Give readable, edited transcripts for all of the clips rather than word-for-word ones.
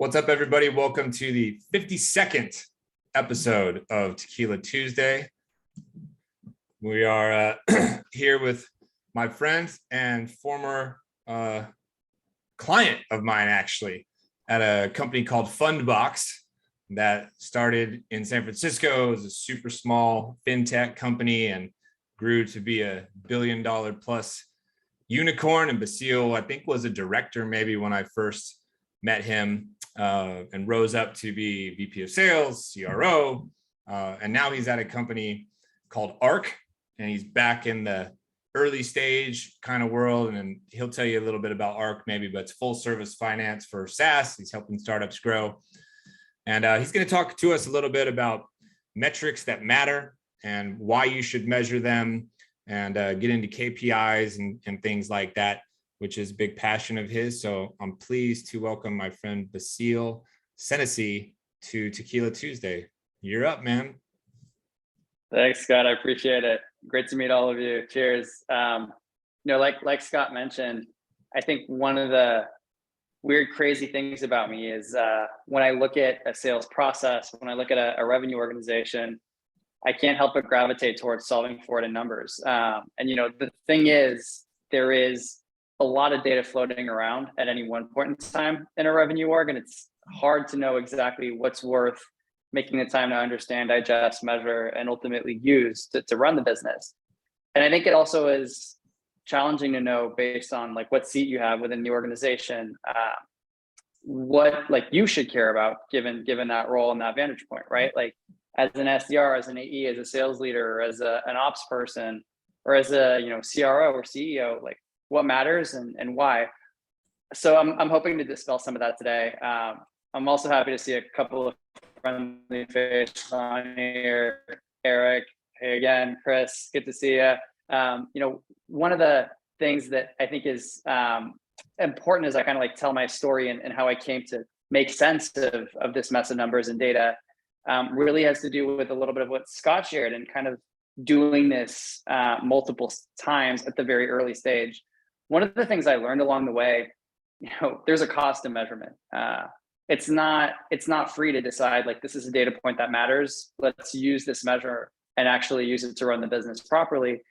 What's up, everybody? Welcome to the 52nd episode of Tequila Tuesday. We are here with my friend and former client of mine, actually, at a company called Fundbox that started in San Francisco as a super small fintech company and grew to be a $1 billion plus unicorn. And Basile, I think, was a director maybe when I first met him, and rose up to be VP of sales, CRO. And now he's at a company called ARC, and he's back in the early stage kind of world. And he'll tell you a little bit about ARC maybe, but it's full service finance for SaaS. He's helping startups grow. And he's going to talk to us a little bit about metrics that matter and why you should measure them, and get into KPIs and things like that, which is a big passion of his. So I'm pleased to welcome my friend Basile Senesi to Tequila Tuesday. You're up, man. Thanks, Scott. I appreciate it. Great to meet all of you. Cheers. Like Scott mentioned, I think one of the weird, crazy things about me is when I look at a sales process, when I look at a revenue organization, I can't help but gravitate towards solving for it in numbers. The thing is, there is a lot of data floating around at any one point in time in a revenue org, and it's hard to know exactly what's worth making the time to understand, digest, measure, and ultimately use to run the business. And I think it also is challenging to know, based on like what seat you have within the organization, what like you should care about given that role and that vantage point, right? Like as an SDR, as an AE, as a sales leader, or as an ops person, or as a CRO or CEO, like what matters and why. So I'm hoping to dispel some of that today. I'm also happy to see a couple of friendly faces on here. Eric, hey again. Chris, good to see you. One of the things that I think is important as I kind of like tell my story and how I came to make sense of this mess of numbers and data really has to do with a little bit of what Scott shared, and kind of doing this multiple times at the very early stage. One of the things I learned along the way, there's a cost to measurement. It's not free to decide like this is a data point that matters. Let's use this measure and actually use it to run the business properly.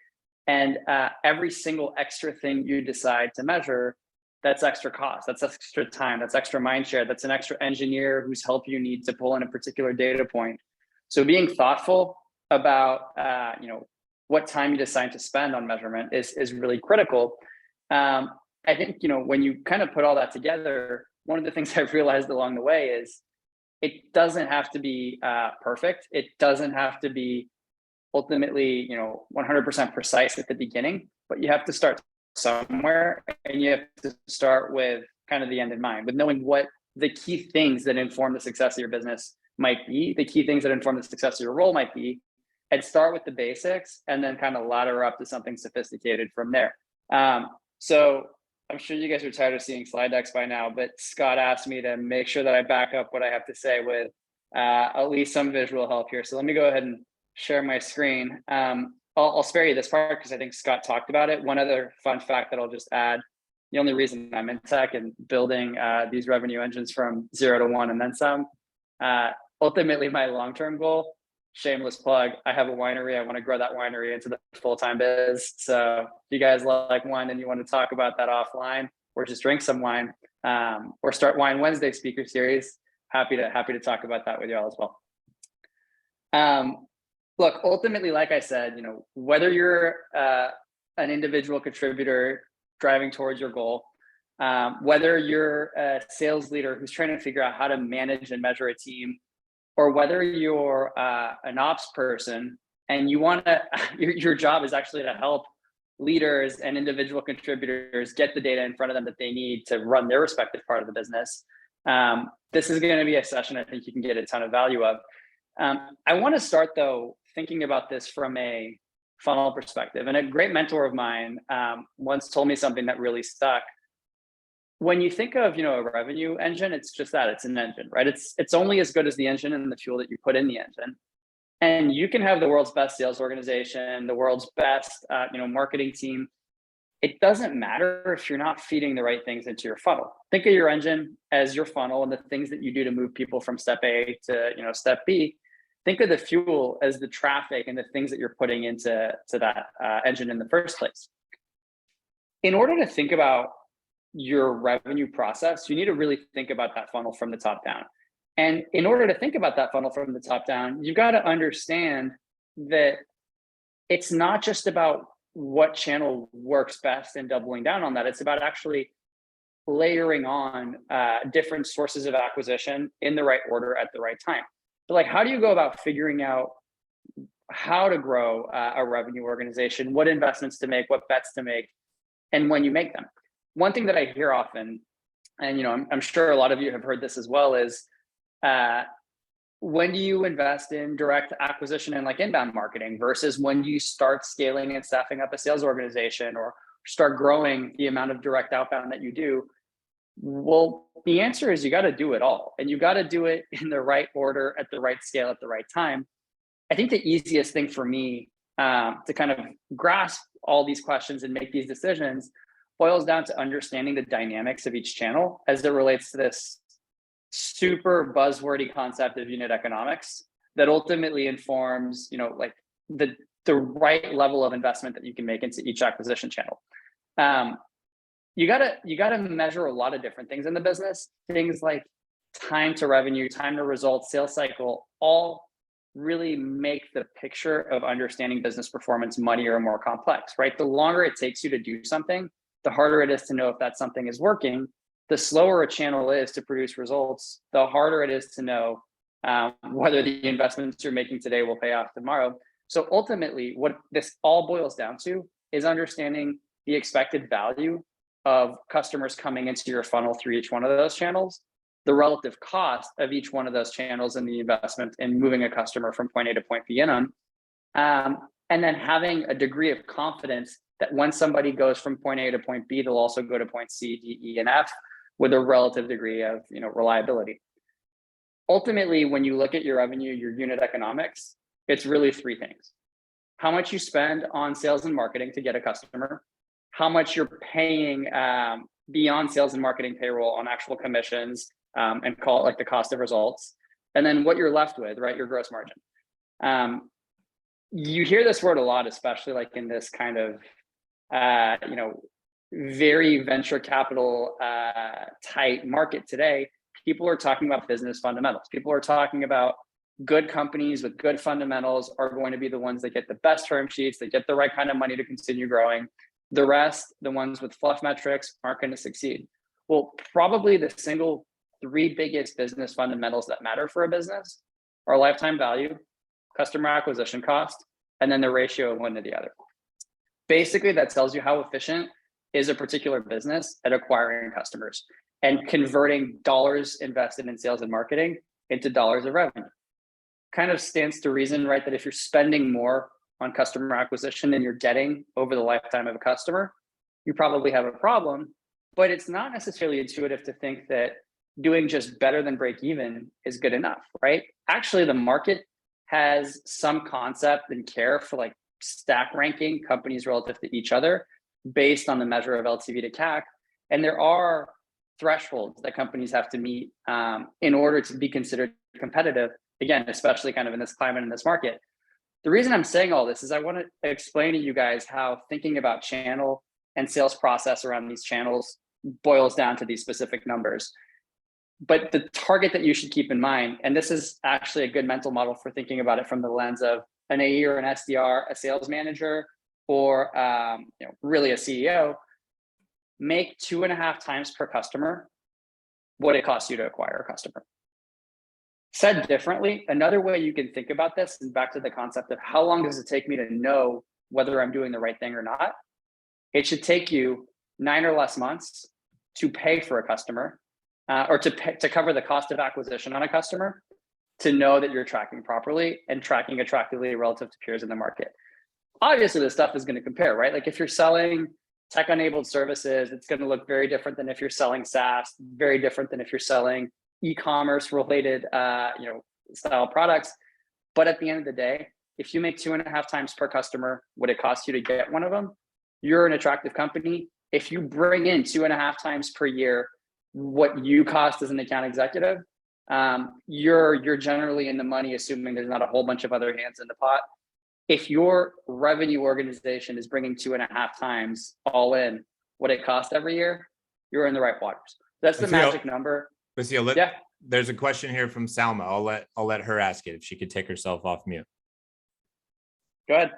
And every single extra thing you decide to measure, that's extra cost, that's extra time, that's extra mind share, that's an extra engineer whose help you need to pull in a particular data point. So being thoughtful about what time you decide to spend on measurement is really critical. I think when you kind of put all that together, one of the things I've realized along the way is it doesn't have to be perfect. It doesn't have to be ultimately 100% precise at the beginning, but you have to start somewhere, and you have to start with kind of the end in mind, with knowing what the key things that inform the success of your business might be, the key things that inform the success of your role might be, and start with the basics and then kind of ladder up to something sophisticated from there. So I'm sure you guys are tired of seeing slide decks by now, but Scott asked me to make sure that I back up what I have to say with at least some visual help here. So let me go ahead and share my screen. I'll spare you this part because I think Scott talked about it. One other fun fact that I'll just add: the only reason I'm in tech and building these revenue engines from 0 to 1 and then some, ultimately my long-term goal, shameless plug, I have a winery. I want to grow that winery into the full-time biz. So if you guys like wine and you want to talk about that offline, or just drink some wine, or start Wine Wednesday speaker series, happy to talk about that with you all as well. Look, ultimately, like I said, whether you're an individual contributor driving towards your goal, whether you're a sales leader who's trying to figure out how to manage and measure a team, or whether you're an ops person and you want to, your job is actually to help leaders and individual contributors get the data in front of them that they need to run their respective part of the business. This is going to be a session I think you can get a ton of value of. I want to start though, thinking about this from a funnel perspective. And a great mentor of mine once told me something that really stuck. When you think of a revenue engine, it's just that, it's an engine, right? It's only as good as the engine and the fuel that you put in the engine. And you can have the world's best sales organization, the world's best marketing team. it doesn't matter if you're not feeding the right things into your funnel. Think of your engine as your funnel and the things that you do to move people from step A to step B. Think of the fuel as the traffic and the things that you're putting into that engine in the first place. In order to think about your revenue process, you need to really think about that funnel from the top down. And in order to think about that funnel from the top down, you've got to understand that it's not just about what channel works best and doubling down on that. It's about actually layering on different sources of acquisition in the right order at the right time. So like, how do you go about figuring out how to grow a revenue organization, what investments to make, what bets to make, and when you make them? One thing that I hear often, and I'm sure a lot of you have heard this as well, is when do you invest in direct acquisition and like inbound marketing versus when you start scaling and staffing up a sales organization or start growing the amount of direct outbound that you do? Well, the answer is you got to do it all, and you got to do it in the right order, at the right scale, at the right time. I think the easiest thing for me to kind of grasp all these questions and make these decisions boils down to understanding the dynamics of each channel as it relates to this super buzzwordy concept of unit economics that ultimately informs, like the right level of investment that you can make into each acquisition channel. You gotta measure a lot of different things in the business. Things like time to revenue, time to results, sales cycle, all really make the picture of understanding business performance muddier and more complex, right? The longer it takes you to do something, the harder it is to know if that something is working. The slower a channel is to produce results, the harder it is to know whether the investments you're making today will pay off tomorrow. So ultimately, what this all boils down to is understanding the expected value of customers coming into your funnel through each one of those channels, the relative cost of each one of those channels and the investment in moving a customer from point A to point B in them, and then having a degree of confidence that when somebody goes from point A to point B, they'll also go to point C, D, E, and F with a relative degree of reliability. Ultimately, when you look at your revenue, your unit economics, it's really three things: how much you spend on sales and marketing to get a customer, how much you're paying beyond sales and marketing payroll on actual commissions, and call it like the cost of results, and then what you're left with, right? Your gross margin. You hear this word a lot, especially like in this kind of very venture capital tight market today. People are talking about business fundamentals. People are talking about good companies with good fundamentals are going to be the ones that get the best term sheets, that get the right kind of money to continue growing. The rest, the ones with fluff metrics, aren't going to succeed. Well, probably the single three biggest business fundamentals that matter for a business are lifetime value, customer acquisition cost, and then the ratio of one to the other. Basically, that tells you how efficient is a particular business at acquiring customers and converting dollars invested in sales and marketing into dollars of revenue. Kind of stands to reason, right, that if you're spending more on customer acquisition than you're getting over the lifetime of a customer, you probably have a problem. But it's not necessarily intuitive to think that doing just better than break even is good enough, right? Actually, the market has some concept and care for like stack ranking companies relative to each other based on the measure of LTV to CAC. And there are thresholds that companies have to meet in order to be considered competitive, again, especially kind of in this climate, in this market. The reason I'm saying all this is I want to explain to you guys how thinking about channel and sales process around these channels boils down to these specific numbers. But the target that you should keep in mind, and this is actually a good mental model for thinking about it from the lens of an AE or an SDR, a sales manager, or really a CEO, make 2.5 times per customer what it costs you to acquire a customer. Said differently, another way you can think about this, and back to the concept of how long does it take me to know whether I'm doing the right thing or not? It should take you 9 or less months to pay for a customer, or to cover the cost of acquisition on a customer, to know that you're tracking properly and tracking attractively relative to peers in the market. Obviously, this stuff is going to compare, right? Like if you're selling tech-enabled services, it's going to look very different than if you're selling SaaS, very different than if you're selling e-commerce related, style products. But at the end of the day, if you make 2.5 times per customer what it costs you to get one of them, you're an attractive company. If you bring in 2.5 times per year what you cost as an account executive, you're generally in the money, assuming there's not a whole bunch of other hands in the pot. If your revenue organization is bringing 2.5 times all in what it costs every year, you're in the right waters. That's the magic number. Basile, Yeah. There's a question here from Salma. I'll let her ask it if she could take herself off mute. Go ahead.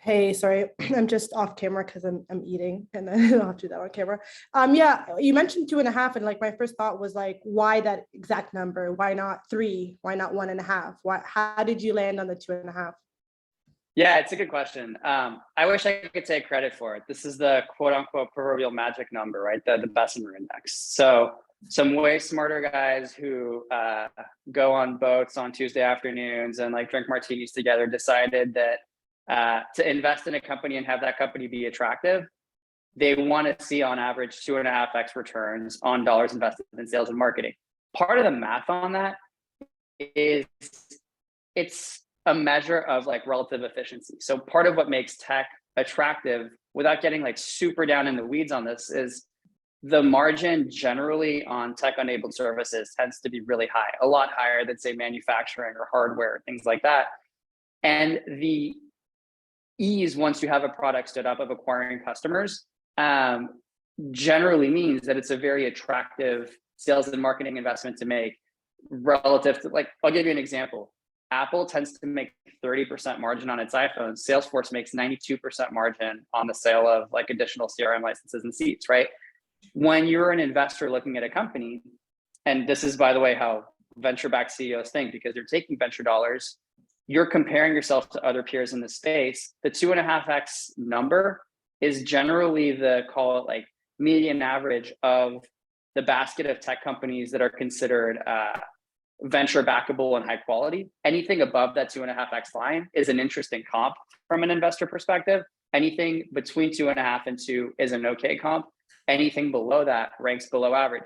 Hey, sorry, I'm just off camera because I'm eating, and then I'll have to do that on camera. Yeah, you mentioned 2.5, and like my first thought was like, why that exact number? Why not 3? Why not 1.5? How did you land on the 2.5? Yeah, it's a good question. I wish I could take credit for it. This is the quote unquote proverbial magic number, right? The Bessemer index. So some way smarter guys who go on boats on Tuesday afternoons and like drink martinis together decided that to invest in a company and have that company be attractive, they want to see on average 2.5x returns on dollars invested in sales and marketing. Part of the math on that is it's a measure of like relative efficiency. So part of what makes tech attractive, without getting like super down in the weeds on this, is the margin generally on tech-enabled services tends to be really high, a lot higher than say manufacturing or hardware, things like that. And the ease, once you have a product stood up, of acquiring customers generally means that it's a very attractive sales and marketing investment to make relative to, like, I'll give you an example. Apple tends to make 30% margin on its iPhones. Salesforce makes 92% margin on the sale of like additional CRM licenses and seats, right? When you're an investor looking at a company, and this is, by the way, how venture-backed CEOs think, because you're taking venture dollars, you're comparing yourself to other peers in the space. The 2.5x number is generally the, call it like median average of the basket of tech companies that are considered venture backable and high quality. Anything above that 2.5x line is an interesting comp from an investor perspective. Anything between 2.5 and 2 is an okay comp. Anything below that ranks below average.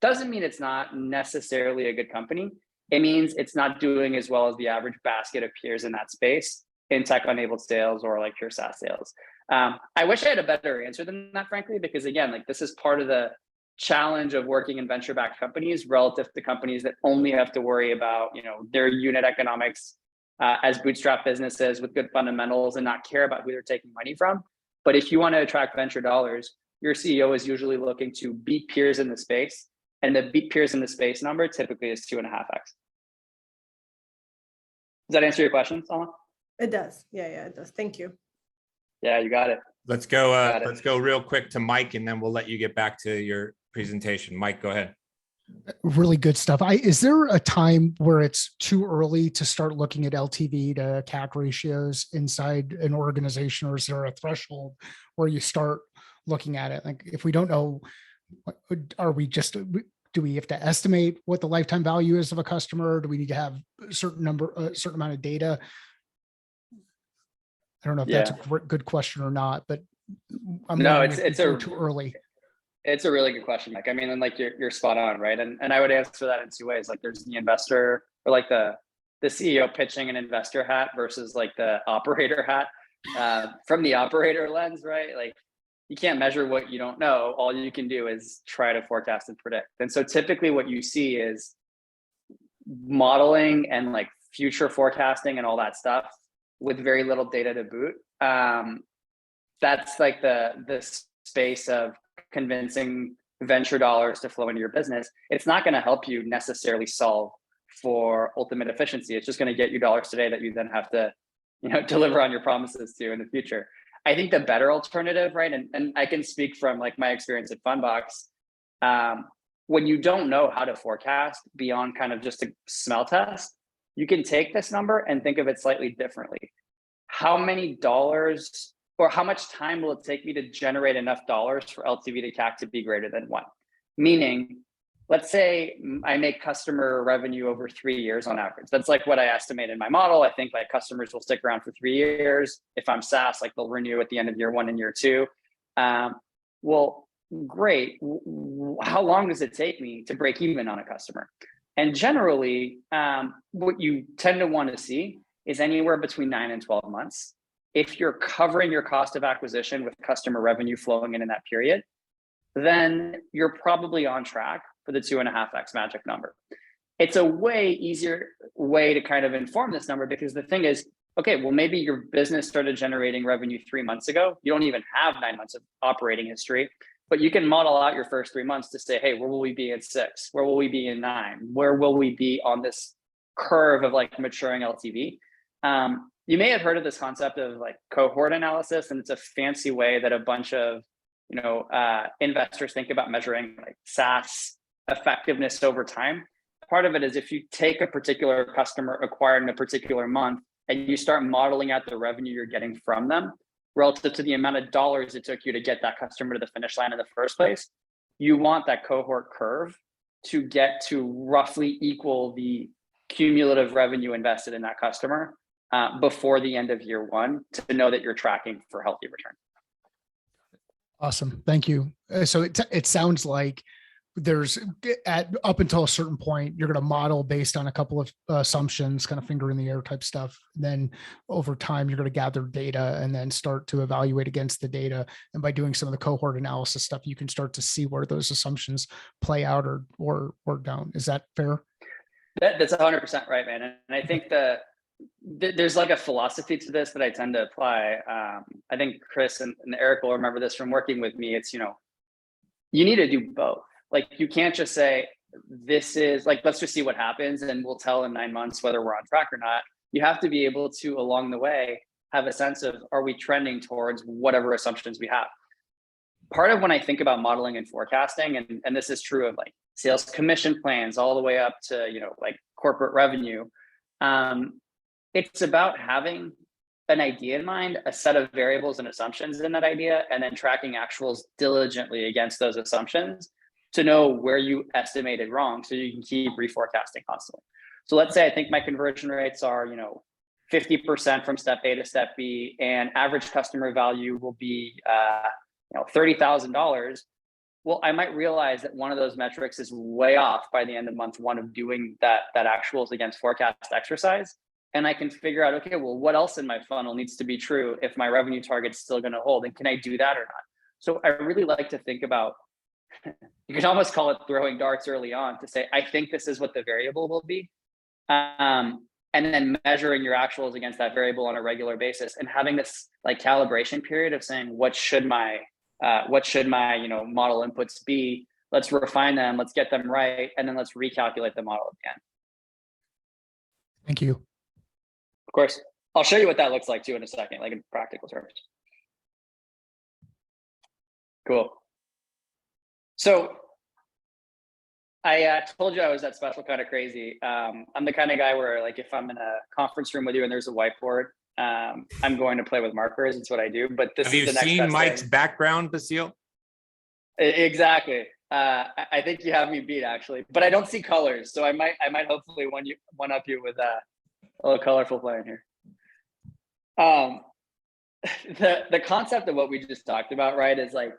Doesn't mean it's not necessarily a good company. It means it's not doing as well as the average basket of peers in that space in tech-enabled sales or like pure SaaS sales. I wish I had a better answer than that, frankly, because again, like this is part of the challenge of working in venture-backed companies relative to companies that only have to worry about, you know, their unit economics as bootstrap businesses with good fundamentals and not care about who they're taking money from. But if you want to attract venture dollars, your CEO is usually looking to beat peers in the space, and the beat peers in the space number typically is 2.5x. Does that answer your question, Salma? It does. Yeah, it does. Thank you. Yeah, you got it. Let's go real quick to Mike, and then we'll let you get back to your presentation. Mike, go ahead. Really good stuff. Is there a time where it's too early to start looking at LTV to CAC ratios inside an organization, or is there a threshold where you start looking at it? Like, if we don't know, do we have to estimate what the lifetime value is of a customer? Do we need to have a certain amount of data? I don't know if that's a good question or not, but it's too early. It's a really good question, Mike. I mean, and like you're spot on, right? And I would answer that in two ways. Like there's the investor, or like the CEO pitching an investor hat versus like the operator hat. From the operator lens, right? Like you can't measure what you don't know. All you can do is try to forecast and predict. And so typically what you see is modeling and like future forecasting and all that stuff with very little data to boot. That's like the space of convincing venture dollars to flow into your business. It's not going to help you necessarily solve for ultimate efficiency. It's just going to get you dollars today that you then have to, you know, deliver on your promises to in the future. I think the better alternative, right? And I can speak from like my experience at Fundbox. When you don't know how to forecast beyond kind of just a smell test, you can take this number and think of it slightly differently. How many dollars or how much time will it take me to generate enough dollars for LTV to CAC to be greater than 1? Meaning, let's say I make customer revenue over 3 years on average. That's like what I estimate in my model. I think like customers will stick around for 3 years. If I'm SaaS, like they'll renew at the end of year 1 and year 2. Well, great. How long does it take me to break even on a customer? And generally, what you tend to want to see is anywhere between 9 and 12 months. if you're covering your cost of acquisition with customer revenue flowing in that period, then you're probably on track for the 2.5x magic number. It's a way easier way to kind of inform this number, because the thing is, okay, well, maybe your business started generating revenue 3 months ago. You don't even have 9 months of operating history, but you can model out your first 3 months to say, hey, where will we be in 6? Where will we be in 9? Where will we be on this curve of like maturing LTV? You may have heard of this concept of like cohort analysis, and it's a fancy way that a bunch of investors think about measuring like SaaS effectiveness over time. Part of it is if you take a particular customer acquired in a particular month and you start modeling out the revenue you're getting from them relative to the amount of dollars it took you to get that customer to the finish line in the first place, you want that cohort curve to get to roughly equal the cumulative revenue invested in that customer before the end of year one, to know that you're tracking for healthy return. Awesome. Thank you. So it sounds like there's up until a certain point, you're going to model based on a couple of assumptions, kind of finger in the air type stuff. Then over time, you're going to gather data and then start to evaluate against the data. And by doing some of the cohort analysis stuff, you can start to see where those assumptions play out or don't. Is that fair? That's 100% right, man. And I think there's like a philosophy to this that I tend to apply. I think Chris and Eric will remember this from working with me. It's, you need to do both. Like, you can't just say, this is like, let's just see what happens and we'll tell in 9 months whether we're on track or not. You have to be able to, along the way, have a sense of, are we trending towards whatever assumptions we have? Part of when I think about modeling and forecasting, and this is true of like sales commission plans all the way up to, like corporate revenue. It's about having an idea in mind, a set of variables and assumptions in that idea, and then tracking actuals diligently against those assumptions to know where you estimated wrong, so you can keep reforecasting constantly. So let's say I think my conversion rates are, 50% from step A to step B, and average customer value will be, $30,000. Well, I might realize that one of those metrics is way off by the end of month one of doing that actuals against forecast exercise. And I can figure out, okay, well, what else in my funnel needs to be true if my revenue target's still going to hold? And can I do that or not? So I really like to think about, you can almost call it throwing darts early on to say, I think this is what the variable will be. And then measuring your actuals against that variable on a regular basis, and having this like calibration period of saying, what should my model inputs be? Let's refine them, let's get them right, and then let's recalculate the model again. Thank you. Of course, I'll show you what that looks like too in a second, like in practical terms. Cool. So I told you I was that special kind of crazy. I'm the kind of guy where, like, if I'm in a conference room with you and there's a whiteboard, I'm going to play with markers. It's what I do. But this Have is you the next seen best Mike's thing. background, Basile? Exactly. I think you have me beat, actually, but I don't see colors, so I might hopefully one up you with a little colorful plan here. The concept of what we just talked about, right, is like,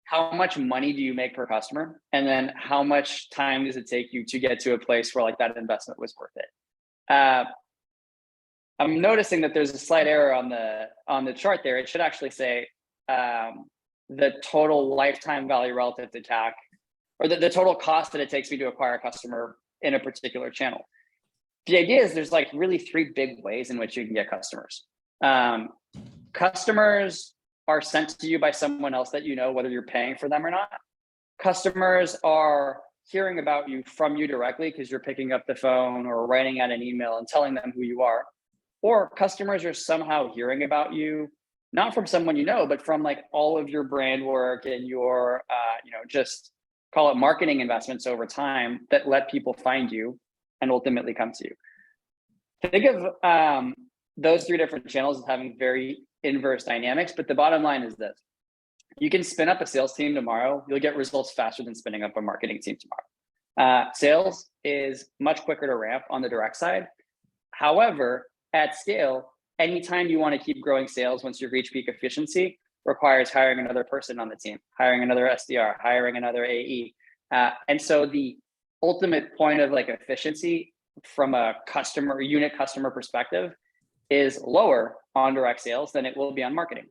how much money do you make per customer? And then how much time does it take you to get to a place where like that investment was worth it? I'm noticing that there's a slight error on the chart there. It should actually say the total lifetime value relative to CAC, or the total cost that it takes me to acquire a customer in a particular channel. The idea is there's like really 3 big ways in which you can get customers. Customers are sent to you by someone else that you know, whether you're paying for them or not. Customers are hearing about you from you directly because you're picking up the phone or writing out an email and telling them who you are. Or customers are somehow hearing about you, not from someone you know, but from like all of your brand work and your, just call it marketing investments over time that let people find you and ultimately come to you. Think of those 3 different channels as having very inverse dynamics, but the bottom line is this: you can spin up a sales team tomorrow, you'll get results faster than spinning up a marketing team tomorrow. Sales is much quicker to ramp on the direct side. However, at scale, anytime you want to keep growing sales once you've reached peak efficiency requires hiring another person on the team, hiring another SDR, hiring another AE. And so the ultimate point of like efficiency from a unit customer perspective is lower on direct sales than it will be on marketing.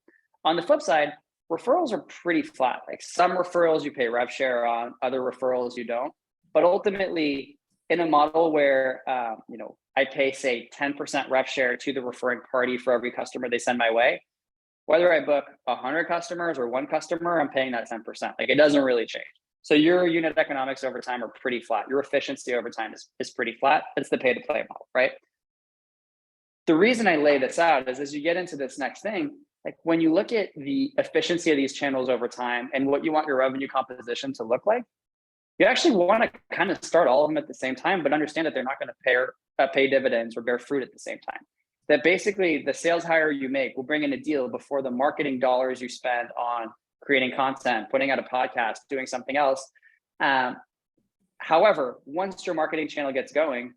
On the flip side, referrals are pretty flat. Like some referrals you pay rev share on, other referrals you don't. But ultimately, in a model where I pay, say, 10% rev share to the referring party for every customer they send my way, whether I book 100 customers or one customer, I'm paying that 10%. Like it doesn't really change. So your unit economics over time are pretty flat. Your efficiency over time is pretty flat. It's the pay to play model, right? The reason I lay this out is as you get into this next thing, like when you look at the efficiency of these channels over time and what you want your revenue composition to look like, you actually want to kind of start all of them at the same time, but understand that they're not going to pay dividends or bear fruit at the same time. That basically the sales hire you make will bring in a deal before the marketing dollars you spend on creating content, putting out a podcast, doing something else. However, once your marketing channel gets going,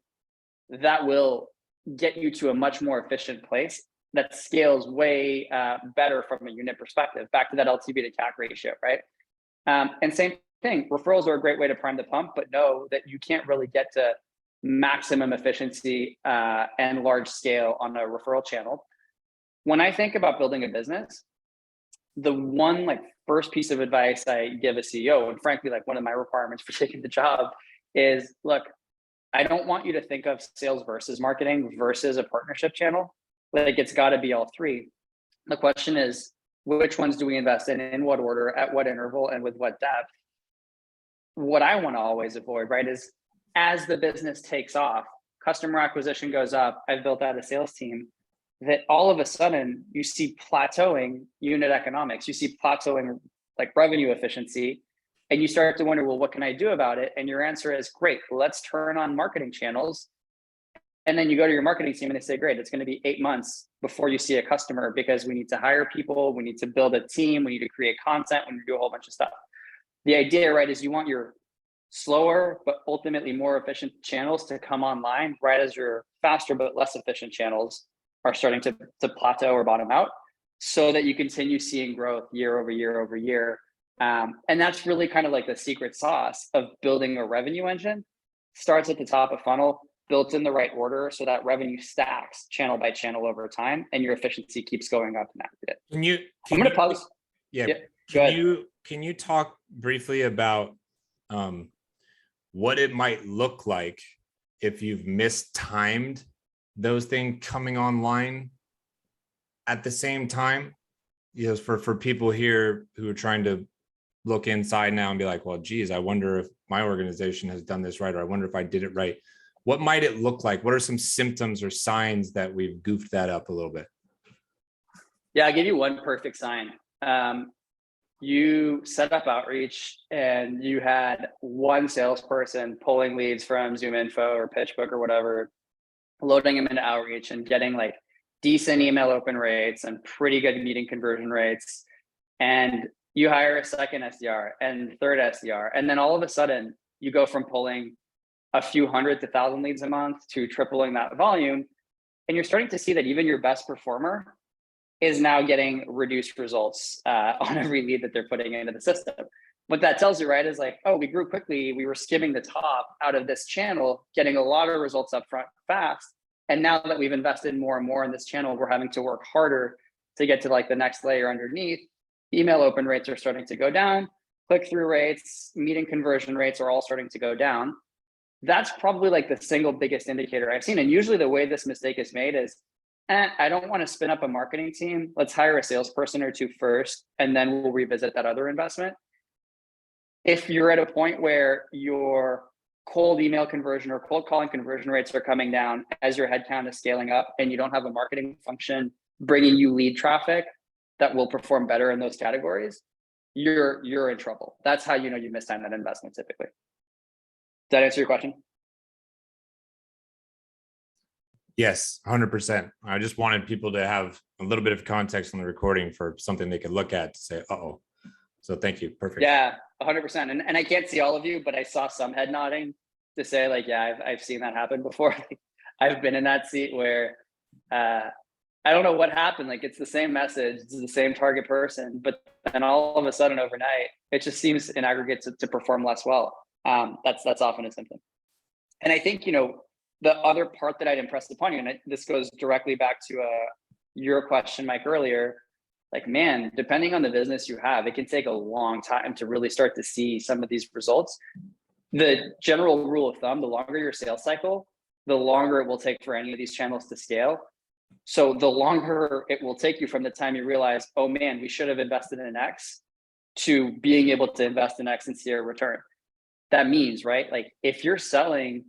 that will get you to a much more efficient place that scales way better from a unit perspective, back to that LTV to CAC ratio, right? And same thing, referrals are a great way to prime the pump, but know that you can't really get to maximum efficiency and large scale on a referral channel. When I think about building a business, the one first piece of advice I give a CEO, and frankly, one of my requirements for taking the job is, look, I don't want you to think of sales versus marketing versus a partnership channel. It's got to be all three. The question is, which ones do we invest in what order, at what interval, and with what depth? What I want to always avoid, right, is as the business takes off, customer acquisition goes up, I've built out a sales team, that all of a sudden you see plateauing unit economics, you see plateauing revenue efficiency, and you start to wonder, well, what can I do about it? And your answer is, great, let's turn on marketing channels. And then you go to your marketing team and they say, great, it's going to be 8 months before you see a customer because we need to hire people, we need to build a team, we need to create content, we need to do a whole bunch of stuff. The idea, right, is you want your slower but ultimately more efficient channels to come online right as your faster but less efficient channels are starting to plateau or bottom out, so that you continue seeing growth year over year over year. And that's really kind of the secret sauce of building a revenue engine. Starts at the top of funnel, built in the right order so that revenue stacks channel by channel over time and your efficiency keeps going up in aggregate. I'm going to pause. Yeah. Yeah, can you talk briefly about what it might look like if you've mistimed those things coming online at the same time? For people here who are trying to look inside now and be like, well, geez, I wonder if my organization has done this right, or I wonder if I did it right. What might it look like? What are some symptoms or signs that we've goofed that up a little bit? Yeah, I'll give you one perfect sign. You set up outreach and you had one salesperson pulling leads from ZoomInfo or PitchBook or whatever, loading them into outreach and getting decent email open rates and pretty good meeting conversion rates. And you hire a second SDR and third SDR. And then all of a sudden you go from pulling a few hundred to 1,000 leads a month to tripling that volume. And you're starting to see that even your best performer is now getting reduced results on every lead that they're putting into the system. What that tells you, right, is oh, we grew quickly. We were skimming the top out of this channel, getting a lot of results up front fast. And now that we've invested more and more in this channel, we're having to work harder to get to the next layer underneath. Email open rates are starting to go down. Click-through rates, meeting conversion rates are all starting to go down. That's probably the single biggest indicator I've seen. And usually the way this mistake is made is, I don't want to spin up a marketing team. Let's hire a salesperson or two first, and then we'll revisit that other investment. If you're at a point where your cold email conversion or cold calling conversion rates are coming down as your headcount is scaling up and you don't have a marketing function bringing you lead traffic that will perform better in those categories, you're in trouble. That's how you know you missed that investment typically. Does that answer your question? Yes, 100%. I just wanted people to have a little bit of context on the recording for something they could look at to say, uh-oh. So thank you. Perfect. Yeah, 100%. And I can't see all of you, but I saw some head nodding to say yeah, I've seen that happen before. I've been in that seat where I don't know what happened. It's the same message, it's the same target person, but then all of a sudden overnight, it just seems in aggregate to perform less well. That's often a symptom. And I think, the other part that I'd impressed upon you, and this goes directly back to your question, Mike, earlier, like, man, depending on the business you have, it can take a long time to really start to see some of these results. The general rule of thumb, the longer your sales cycle, the longer it will take for any of these channels to scale. So the longer it will take you from the time you realize, oh man, we should have invested in X, to being able to invest in X and see a return. That means, right? Like if you're selling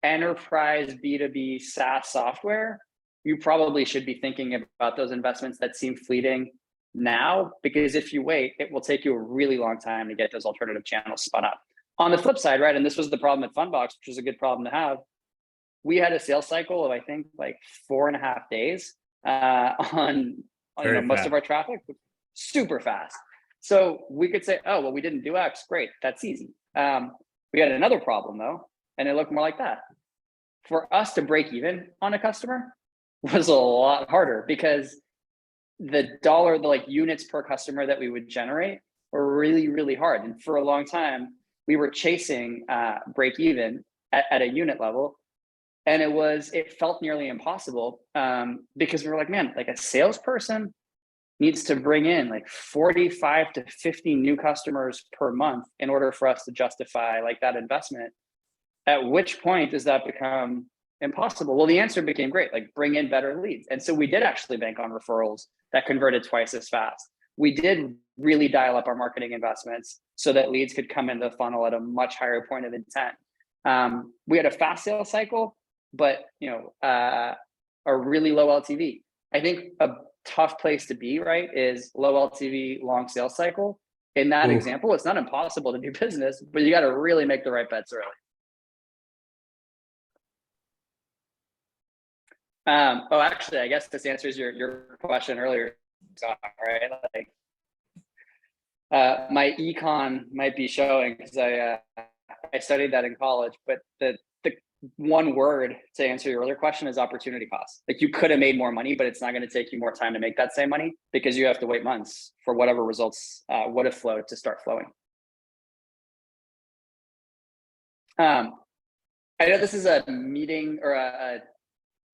enterprise B2B SaaS software, you probably should be thinking about those investments that seem fleeting now, because if you wait, it will take you a really long time to get those alternative channels spun up. On the flip side, right, and this was the problem at Fundbox, which was a good problem to have, we had a sales cycle of, I think, like 4.5 days on most of our traffic, super fast. So we could say, oh, well, we didn't do X, great, that's easy. We had another problem though, and it looked more like that. For us to break even on a customer was a lot harder, because the units per customer that we would generate were really, really hard. And for a long time, we were chasing break even at a unit level. And it felt nearly impossible because we were like, man, like a salesperson needs to bring in like 45 to 50 new customers per month in order for us to justify like that investment. At which point does that become impossible? Well, the answer became great, like bring in better leads. And so we did actually bank on referrals that converted twice as fast. We did really dial up our marketing investments so that leads could come into the funnel at a much higher point of intent. We had a fast sales cycle, but a really low LTV. I think a tough place to be, right, is low LTV, long sales cycle. In that example, it's not impossible to do business, but you got to really make the right bets early. Actually, I guess this answers your question earlier, right? Like, my econ might be showing because I studied that in college, but the one word to answer your earlier question is opportunity cost. Like you could have made more money, but it's not going to take you more time to make that same money because you have to wait months for whatever results would have flowed to start flowing. I know this is a meeting or a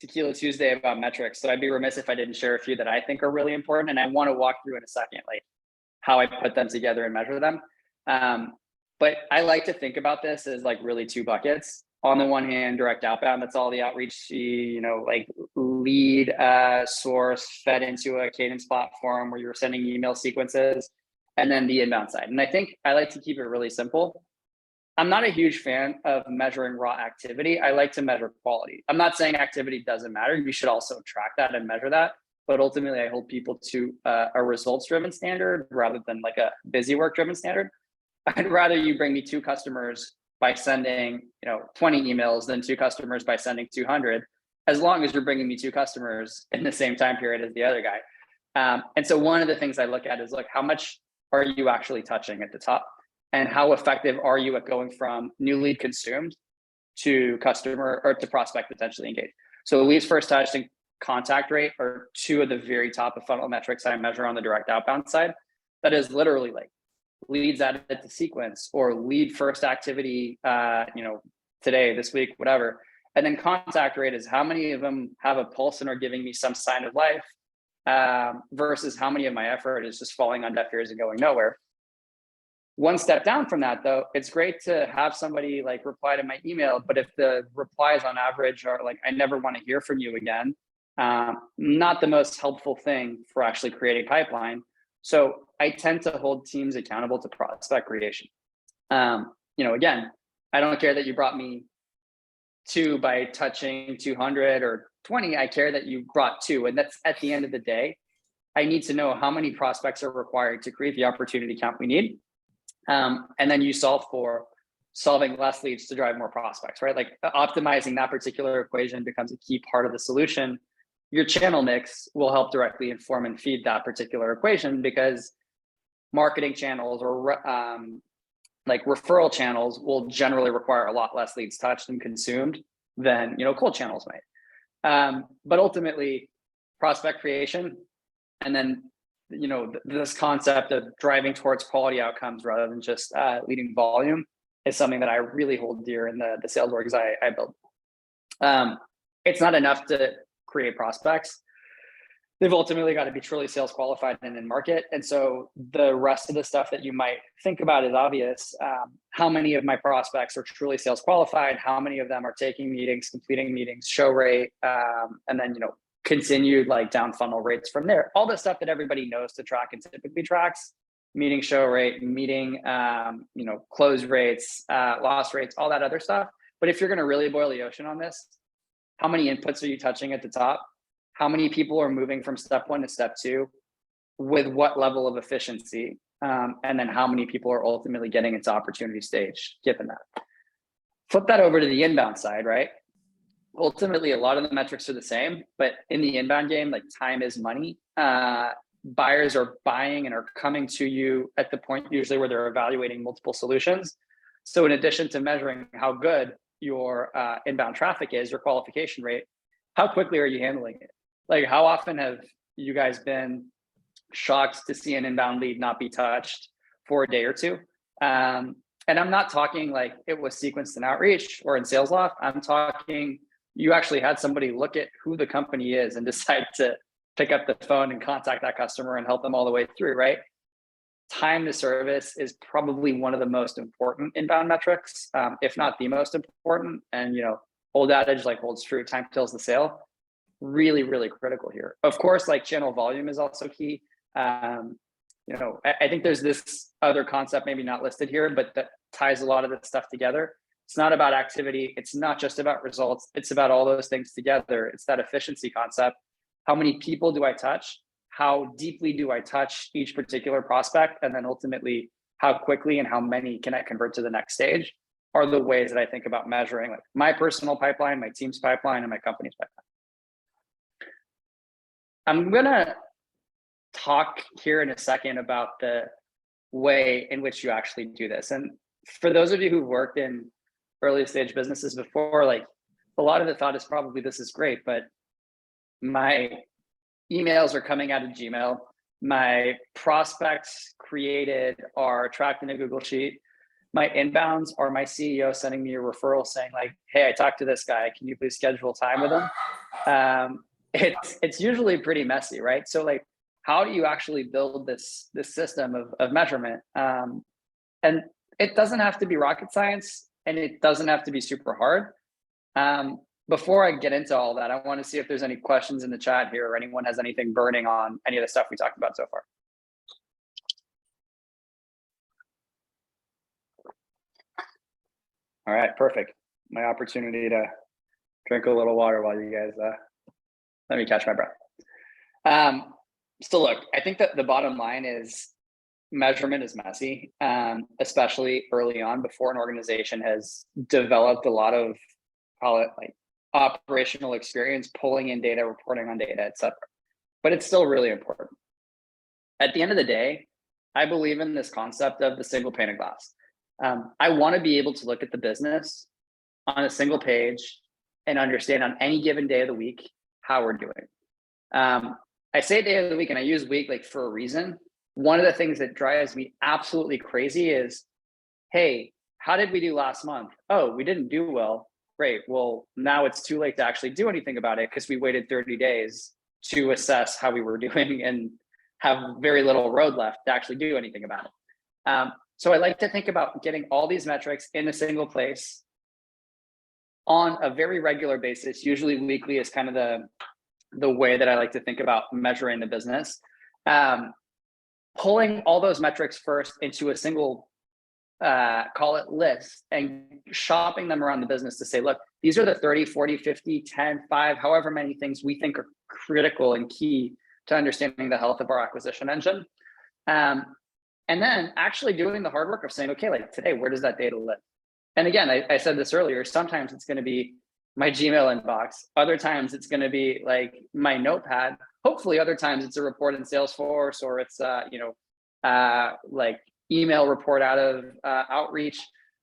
Tequila Tuesday about metrics, so I'd be remiss if I didn't share a few that I think are really important, and I want to walk through in a second, like how I put them together and measure them. But I like to think about this as like really two buckets. On the one hand, direct outbound, that's all the outreach, like lead source fed into a cadence platform where you're sending email sequences, and then the inbound side. And I think I like to keep it really simple. I'm not a huge fan of measuring raw activity. I like to measure quality. I'm not saying activity doesn't matter. You should also track that and measure that. But ultimately, I hold people to a results-driven standard rather than like a busy work-driven standard. I'd rather you bring me 2 customers by sending 20 emails than 2 customers by sending 200, as long as you're bringing me 2 customers in the same time period as the other guy. And so one of the things I look at is like, how much are you actually touching at the top? And how effective are you at going from new lead consumed to customer or to prospect potentially engaged? So leads first touched and contact rate are 2 of the very top of funnel metrics I measure on the direct outbound side. That is literally like leads added to sequence or lead first activity, today, this week, whatever. And then contact rate is how many of them have a pulse and are giving me some sign of life versus how many of my effort is just falling on deaf ears and going nowhere. One step down from that, though, it's great to have somebody like reply to my email, but if the replies on average are like, I never want to hear from you again, not the most helpful thing for actually creating pipeline. So I tend to hold teams accountable to prospect creation. Again, I don't care that you brought me 2 by touching 200 or 20. I care that you brought 2. And that's at the end of the day, I need to know how many prospects are required to create the opportunity count we need. And then you solve for solving less leads to drive more prospects, right? Like optimizing that particular equation becomes a key part of the solution. Your channel mix will help directly inform and feed that particular equation, because marketing channels or like referral channels will generally require a lot less leads touched and consumed than cold channels might. But ultimately, prospect creation, and then this concept of driving towards quality outcomes rather than just leading volume is something that I really hold dear in the sales orgs I build. It's not enough to create prospects. They've ultimately got to be truly sales qualified and in market. And so the rest of the stuff that you might think about is obvious. How many of my prospects are truly sales qualified? How many of them are taking meetings, completing meetings, show rate, and then, continued like down funnel rates from there. All the stuff that everybody knows to track and typically tracks: meeting show rate, meeting, close rates, loss rates, all that other stuff. But if you're going to really boil the ocean on this, how many inputs are you touching at the top? How many people are moving from step 1 to step 2? With what level of efficiency? And then how many people are ultimately getting into opportunity stage, given that? Flip that over to the inbound side, right? Ultimately, a lot of the metrics are the same, but in the inbound game, like time is money. Buyers are buying and are coming to you at the point usually where they're evaluating multiple solutions. So in addition to measuring how good your inbound traffic is, your qualification rate, how quickly are you handling it? Like, how often have you guys been shocked to see an inbound lead not be touched for a day or two? And I'm not talking like it was sequenced in outreach or in sales loft. I'm talking you actually had somebody look at who the company is and decide to pick up the phone and contact that customer and help them all the way through, right? Time to service is probably one of the most important inbound metrics, if not the most important. And, old adage like holds true, time kills the sale. Really, really critical here. Of course, like channel volume is also key. I think there's this other concept, maybe not listed here, but that ties a lot of this stuff together. It's not about activity. It's not just about results. It's about all those things together. It's that efficiency concept. How many people do I touch? How deeply do I touch each particular prospect? And then ultimately, how quickly and how many can I convert to the next stage are the ways that I think about measuring like my personal pipeline, my team's pipeline, and my company's pipeline. I'm gonna talk here in a second about the way in which you actually do this. And for those of you who've worked in early stage businesses before, like a lot of the thought is probably this is great, but my emails are coming out of Gmail. My prospects created are tracked in a Google Sheet. My inbounds are my CEO sending me a referral saying like, hey, I talked to this guy. Can you please schedule time with him? It's usually pretty messy, right? So like, how do you actually build this system of measurement? And it doesn't have to be rocket science, and it doesn't have to be super hard. Before I get into all that, I want to see if there's any questions in the chat here or anyone has anything burning on any of the stuff we talked about so far. All right, perfect. My opportunity to drink a little water while you guys let me catch my breath. So look, I think that the bottom line is measurement is messy, especially early on before an organization has developed a lot of, call it like operational experience, pulling in data, reporting on data, et cetera. But it's still really important. At the end of the day, I believe in this concept of the single pane of glass. I want to be able to look at the business on a single page and understand on any given day of the week how we're doing. I say day of the week and I use week like for a reason. One of the things that drives me absolutely crazy is, hey, how did we do last month? Oh, we didn't do well. Great. Well, now it's too late to actually do anything about it because we waited 30 days to assess how we were doing and have very little road left to actually do anything about it. So I like to think about getting all these metrics in a single place on a very regular basis. Usually weekly is kind of the way that I like to think about measuring the business. Pulling all those metrics first into a single, call it list, and shopping them around the business to say, look, these are the 30, 40, 50, 10, 5, however many things we think are critical and key to understanding the health of our acquisition engine. And then actually doing the hard work of saying, okay, like today, where does that data live? And again, I said this earlier, sometimes it's going to be my Gmail inbox. Other times it's going to be like my notepad. Hopefully other times it's a report in Salesforce, or it's, like email report out of outreach.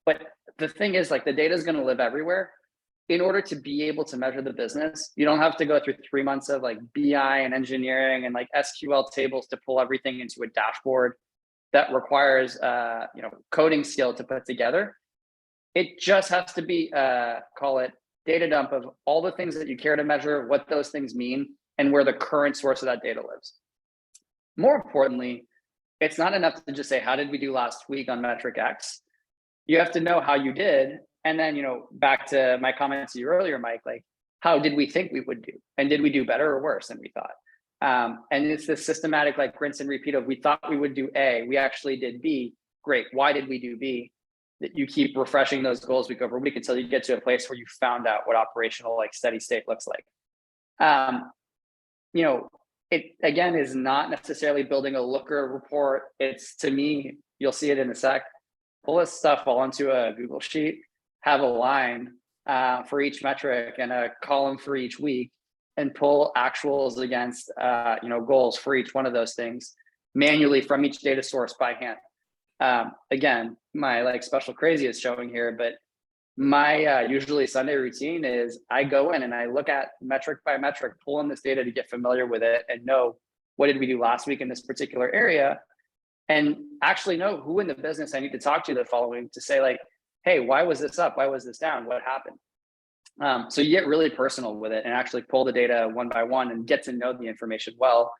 But the thing is, like, the data is going to live everywhere. In order to be able to measure the business, you don't have to go through 3 months of like BI and engineering and like SQL tables to pull everything into a dashboard that requires, coding skill to put together. It just has to be, call it data dump of all the things that you care to measure, what those things mean, and where the current source of that data lives. More importantly, it's not enough to just say, how did we do last week on metric X? You have to know how you did. And then, back to my comments to you earlier, Mike, like, how did we think we would do? And did we do better or worse than we thought? And it's this systematic, like, rinse and repeat of, we thought we would do A, we actually did B. Great. Why did we do B? That you keep refreshing those goals week over week until you get to a place where you found out what operational, like, steady state looks like. It again is not necessarily building a Looker report. It's, to me, you'll see it in a sec. Pull this stuff all into a Google sheet, have a line for each metric and a column for each week, and pull actuals against goals for each one of those things manually from each data source by hand. Again, my, like, special crazy is showing here, but my usually Sunday routine is I go in and I look at metric by metric, pull in this data to get familiar with it and know what did we do last week in this particular area, and actually know who in the business I need to talk to the following to say, like, hey, why was this up? Why was this down? What happened? So you get really personal with it and actually pull the data one by one and get to know the information well.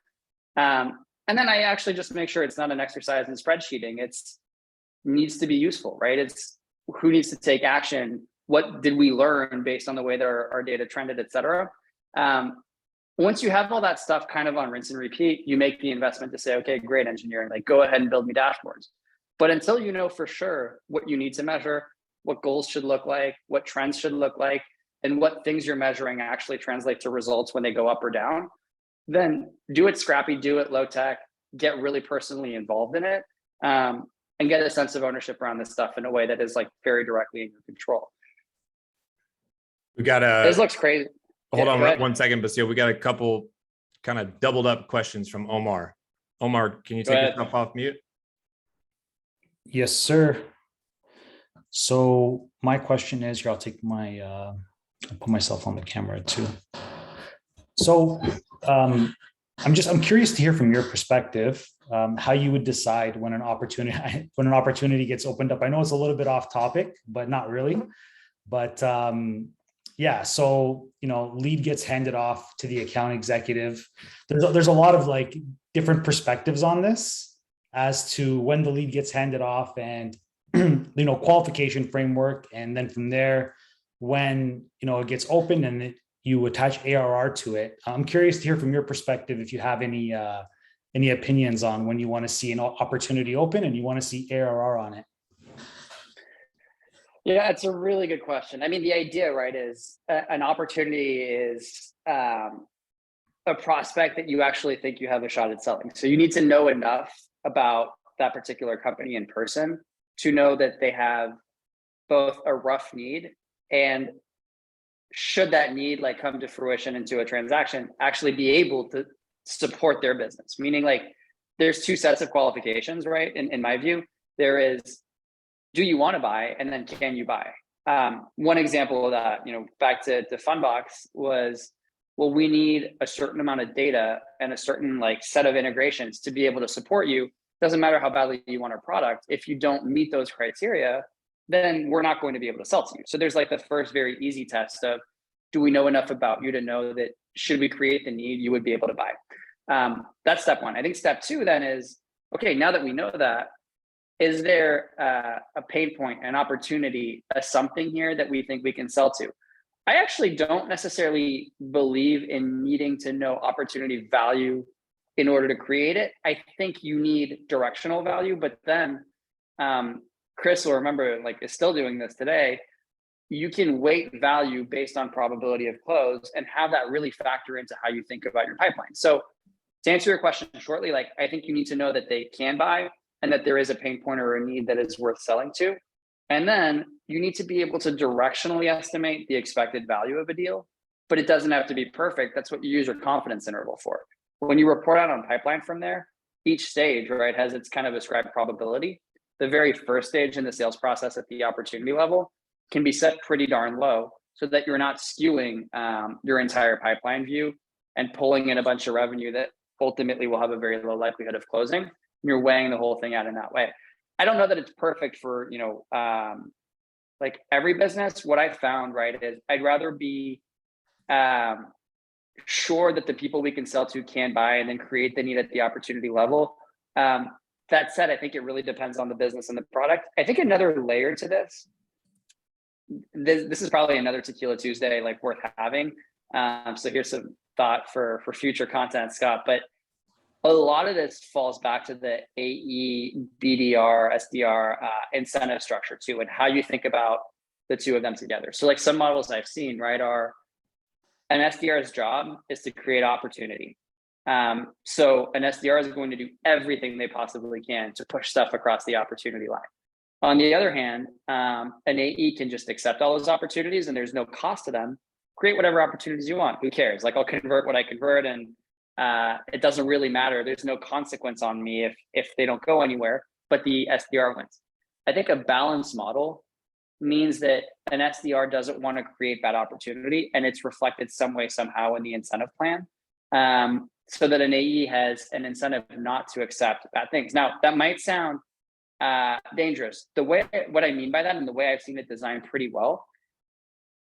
And then I actually just make sure it's not an exercise in spreadsheeting. It's needs to be useful, right? It's who needs to take action. What did we learn based on the way that our data trended, et cetera. Once you have all that stuff kind of on rinse and repeat, you make the investment to say, okay, great engineering, like, go ahead and build me dashboards. But until you know for sure what you need to measure, what goals should look like, what trends should look like, and what things you're measuring actually translate to results when they go up or down, then do it scrappy, do it low tech, get really personally involved in it, and get a sense of ownership around this stuff in a way that is, like, very directly in your control. We got This looks crazy. Hold on 1 second, Basile. We got a couple kind of doubled up questions from Omar. Omar, can you take yourself off mute? Yes, sir. So my question is here, I'll take my, I'll put myself on the camera too. So I'm curious to hear from your perspective, how you would decide when an opportunity gets opened up. I know it's a little bit off topic, but not really. But yeah, so lead gets handed off to the account executive. There's a lot of, like, different perspectives on this as to when the lead gets handed off and qualification framework, and then from there, when it gets opened and you attach ARR to it. I'm curious to hear from your perspective if you have any opinions on when you want to see an opportunity open and you want to see ARR on it. Yeah, it's a really good question. I mean, the idea, right, is an opportunity is a prospect that you actually think you have a shot at selling. So you need to know enough about that particular company in person to know that they have both a rough need, and should that need, like, come to fruition into a transaction, actually be able to support their business. Meaning, like, there's two sets of qualifications, right? In my view, there is, do you want to buy? And then can you buy? One example of that, back to Fundbox was, well, we need a certain amount of data and a certain, like, set of integrations to be able to support you. Doesn't matter how badly you want our product. If you don't meet those criteria, then we're not going to be able to sell to you. So there's, like, the first very easy test of, do we know enough about you to know that should we create the need, you would be able to buy? That's step one. I think step two then is, okay, now that we know that, is there a pain point, an opportunity, a something here that we think we can sell to? I actually don't necessarily believe in needing to know opportunity value in order to create it. I think you need directional value, but then Chris will remember, like, is still doing this today. You can weight value based on probability of close and have that really factor into how you think about your pipeline. So to answer your question shortly, like, I think you need to know that they can buy and that there is a pain point or a need that is worth selling to. And then you need to be able to directionally estimate the expected value of a deal, but it doesn't have to be perfect. That's what you use your confidence interval for. When you report out on pipeline from there, each stage, right, has its kind of ascribed probability. The very first stage in the sales process at the opportunity level can be set pretty darn low so that you're not skewing your entire pipeline view and pulling in a bunch of revenue that ultimately will have a very low likelihood of closing. You're weighing the whole thing out in that way. I don't know that it's perfect for, Like every business, what I found, right, is I'd rather be sure that the people we can sell to can buy and then create the need at the opportunity level. That said, I think it really depends on the business and the product. I think another layer to this is probably another Tequila Tuesday, like worth having. So here's some thought for future content, Scott, but a lot of this falls back to the AE, BDR, SDR incentive structure too, and how you think about the two of them together. So like some models I've seen, right, are an SDR's job is to create opportunity. So an SDR is going to do everything they possibly can to push stuff across the opportunity line. On the other hand, an AE can just accept all those opportunities and there's no cost to them. Create whatever opportunities you want. Who cares? Like I'll convert what I convert and it doesn't really matter. There's no consequence on me if they don't go anywhere, but the SDR wins. I think a balanced model means that an SDR doesn't want to create bad opportunity and it's reflected some way, somehow in the incentive plan. So that an AE has an incentive not to accept bad things. Now, that might sound dangerous. What I mean by that and the way I've seen it designed pretty well,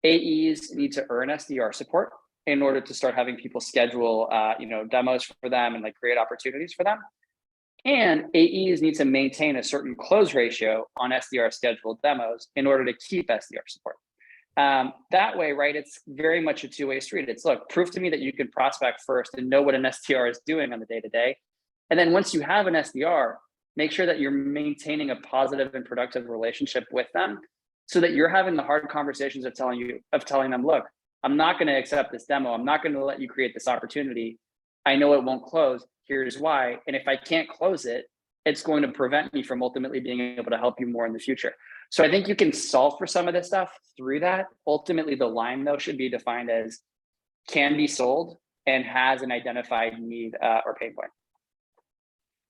AEs need to earn SDR support in order to start having people schedule demos for them and like create opportunities for them. And AEs need to maintain a certain close ratio on SDR scheduled demos in order to keep SDR support. That way, right, it's very much a two-way street. It's look, prove to me that you can prospect first and know what an SDR is doing on the day-to-day. And then once you have an SDR, make sure that you're maintaining a positive and productive relationship with them so that you're having the hard conversations of telling them, look, I'm not going to accept this demo. I'm not going to let you create this opportunity. I know it won't close. Here's why. And if I can't close it, it's going to prevent me from ultimately being able to help you more in the future. So I think you can solve for some of this stuff through that. Ultimately, the line though should be defined as can be sold and has an identified need or pain point.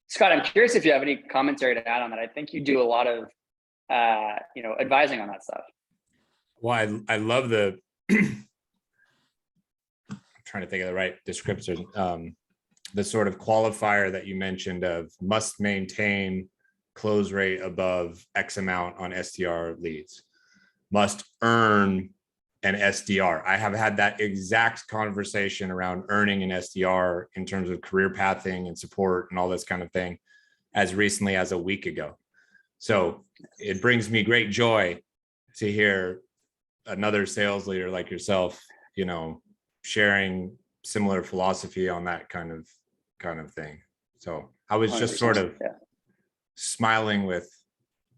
Scott, I'm curious if you have any commentary to add on that. I think you do a lot of advising on that stuff. Well, I love the I'm trying to think of the right descriptor. The sort of qualifier that you mentioned of must maintain close rate above X amount on SDR leads, must earn an SDR. I have had that exact conversation around earning an SDR in terms of career pathing and support and all this kind of thing as recently as a week ago. So it brings me great joy to hear another sales leader like yourself, sharing similar philosophy on that kind of thing. So I was just sort of smiling with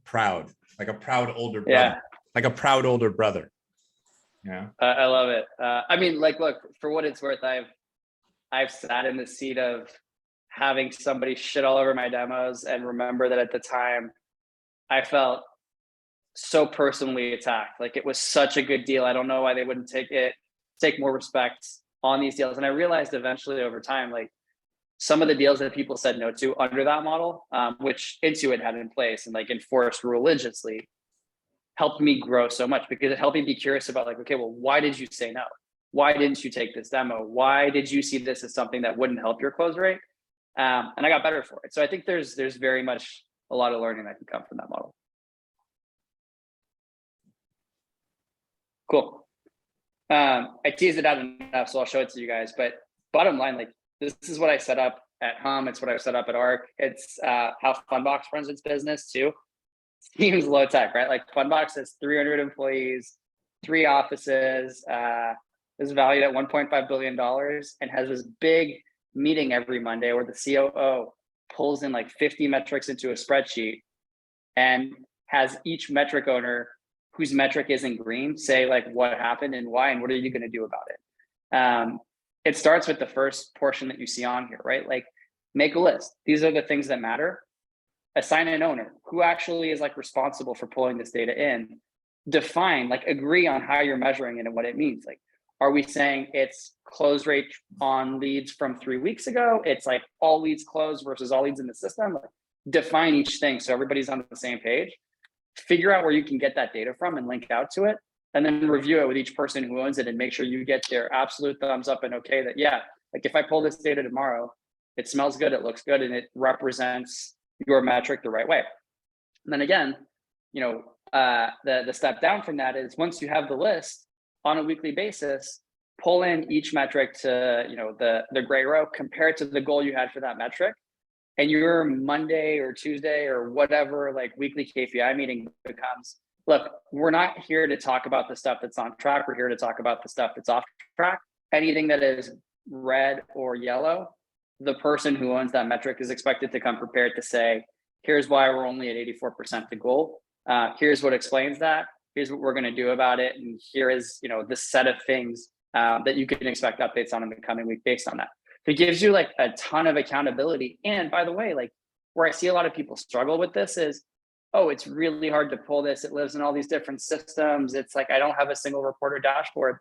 proud, like a proud older brother, like a proud older brother. Yeah. I love it. I mean, like, look, for what it's worth, I've sat in the seat of having somebody shit all over my demos and remember that at the time I felt so personally attacked. Like it was such a good deal. I don't know why they wouldn't take more respect on these deals. And I realized eventually over time, like some of the deals that people said no to under that model, which Intuit had in place and like enforced religiously, helped me grow so much because it helped me be curious about like, okay, well, why did you say no? Why didn't you take this demo? Why did you see this as something that wouldn't help your close rate? And I got better for it. So I think there's very much a lot of learning that can come from that model. Cool. I teased it out enough, so I'll show it to you guys. But bottom line, like this is what I set up at Hum. It's what I've set up at Arc. It's how Funbox runs its business too. Seems low tech, right? Like Funbox has 300 employees, 3 offices, is valued at $1.5 billion and has this big meeting every Monday where the COO pulls in like 50 metrics into a spreadsheet and has each metric owner whose metric isn't green say like what happened and why and what are you going to do about it. It starts with the first portion that you see on here, right? Like make a list. These are the things that matter. Assign an owner who actually is like responsible for pulling this data in. Define, like agree on how you're measuring it and what it means. Like, are we saying it's close rate on leads from 3 weeks ago? It's like all leads closed versus all leads in the system. Like, define each thing so everybody's on the same page. Figure out where you can get that data from and link out to it, and then review it with each person who owns it and make sure you get their absolute thumbs up and okay that, yeah, like if I pull this data tomorrow, it smells good, it looks good, and it represents your metric the right way. And then again, the step down from that is once you have the list on a weekly basis, pull in each metric to, you know, the gray row, compare it to the goal you had for that metric. And your Monday or Tuesday or whatever, like weekly KPI meeting becomes, look, we're not here to talk about the stuff that's on track. We're here to talk about the stuff that's off track. Anything that is red or yellow, the person who owns that metric is expected to come prepared to say, here's why we're only at 84% the goal. Here's what explains that. Here's what we're going to do about it. And here is, you know, the set of things that you can expect updates on in the coming week based on that. So it gives you like a ton of accountability. And by the way, like where I see a lot of people struggle with this is, oh, it's really hard to pull this. It lives in all these different systems. It's like, I don't have a single report or dashboard.